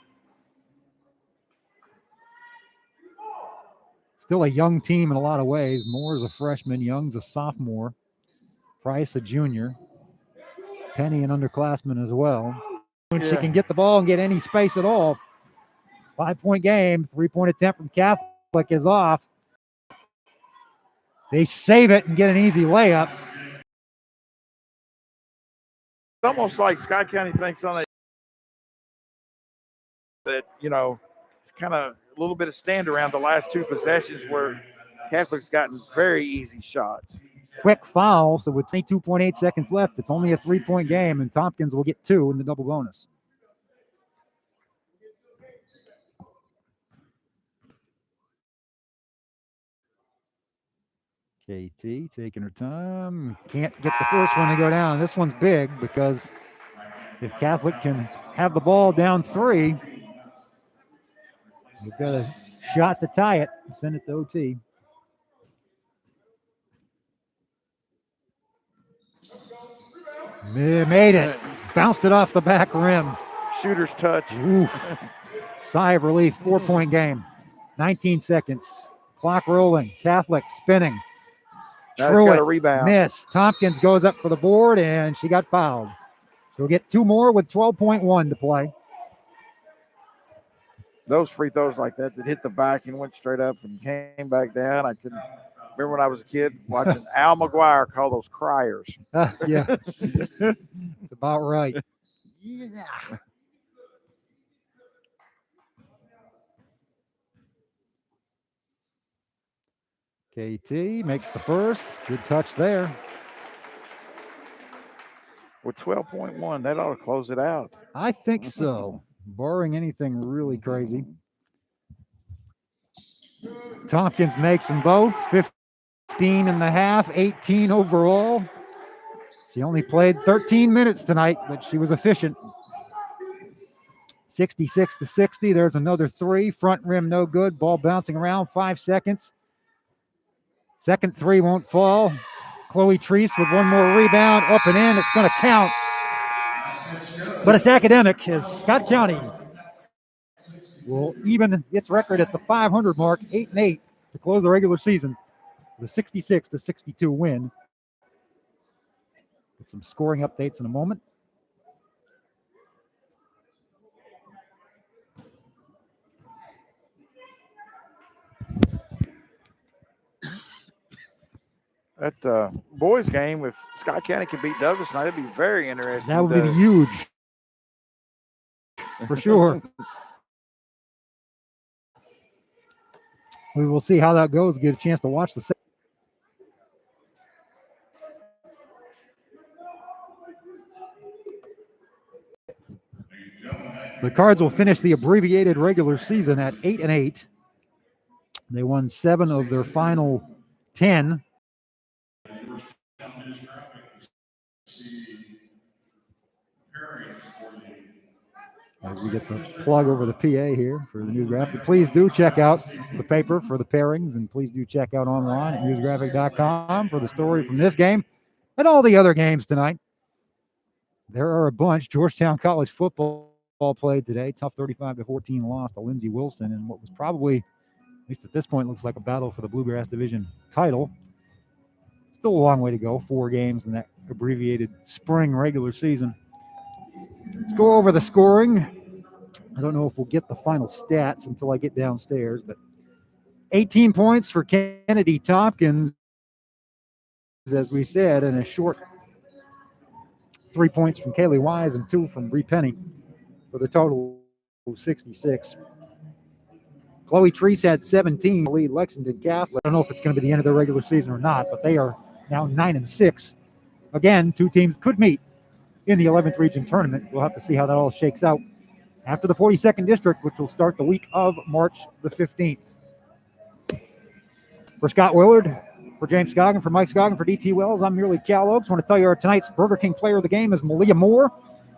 Still a young team in a lot of ways. Moore's a freshman, Young's a sophomore, Price a junior, Penny an underclassman as well. When she can get the ball and get any space at all. 5-point game, 3-point attempt from Catholic is off. They save it and get an easy layup. It's almost like Scott County thinks on that, it's kind of a little bit of stand around the last 2 possessions where Catholic's gotten very easy shots. Quick foul, so with 22.8 seconds left, it's only a 3-point game, and Tompkins will get 2 in the double bonus. KT taking her time. Can't get the first one to go down. This one's big because if Catholic can have the ball down 3, they've got a shot to tie it, send it to OT. Made it. Bounced it off the back rim. Shooter's touch. Oof. Sigh of relief. 4-point game. 19 seconds. Clock rolling. Catholic spinning. Truitt, rebound. Miss. Tompkins goes up for the board, and she got fouled. She'll get 2 more with 12.1 to play. Those free throws like that hit the back and went straight up and came back down. I couldn't remember when I was a kid watching Al McGuire call those criers. Yeah. It's about right. Yeah. KT makes the first. Good touch there. With 12.1, that ought to close it out. I think so, barring anything really crazy. Tompkins makes them both. 15 and a half, 18 overall. She only played 13 minutes tonight, but she was efficient. 66-60. There's another 3. Front rim no good. Ball bouncing around. 5 seconds. Second 3 won't fall. Chloe Treese with one more rebound. Up and in. It's going to count. But it's academic as Scott County will even its record at the 500 mark, 8-8 to close the regular season with a 66-62 win. Get some scoring updates in a moment. That boys game, if Scott County can beat Douglas tonight, it'd be very interesting. That would be huge. For sure. We will see how that goes. Get a chance to watch the. The Cards will finish the abbreviated regular season at 8-8. They won 7 of their final 10. As we get the plug over the PA here for the news graphic. Please do check out the paper for the pairings, and please do check out online at newsgraphic.com for the story from this game and all the other games tonight. There are a bunch. Georgetown College football played today. Tough 35-14 loss to Lindsey Wilson, and what was probably, at least at this point, looks like a battle for the Bluegrass Division title. Still a long way to go. 4 games in that abbreviated spring regular season. Let's go over the scoring. I don't know if we'll get the final stats until I get downstairs, but 18 points for Kennedy Tompkins, as we said, and a short 3 points from Kaylee Wise and 2 from Bree Penny for the total of 66. Chloe Treese had 17 to lead Lexington Catholic. I don't know if it's going to be the end of their regular season or not, but they are now 9-6. Again, 2 teams could meet in the 11th region tournament. We'll have to see how that all shakes out after the 42nd district, which will start the week of March the 15th. For Scott Willard, for James Scoggin, for Mike Scoggin, for DT Wells, I'm merely Cal Oaks. I want to tell you tonight's Burger King player of the game is Malia Moore.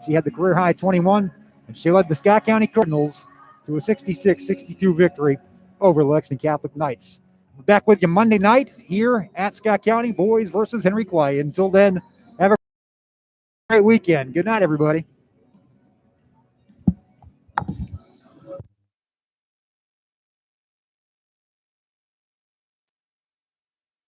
She had the career-high 21, and she led the Scott County Cardinals to a 66-62 victory over Lexington Catholic Knights. We're back with you Monday night here at Scott County, boys versus Henry Clay. Until then, have a great weekend. Good night, everybody.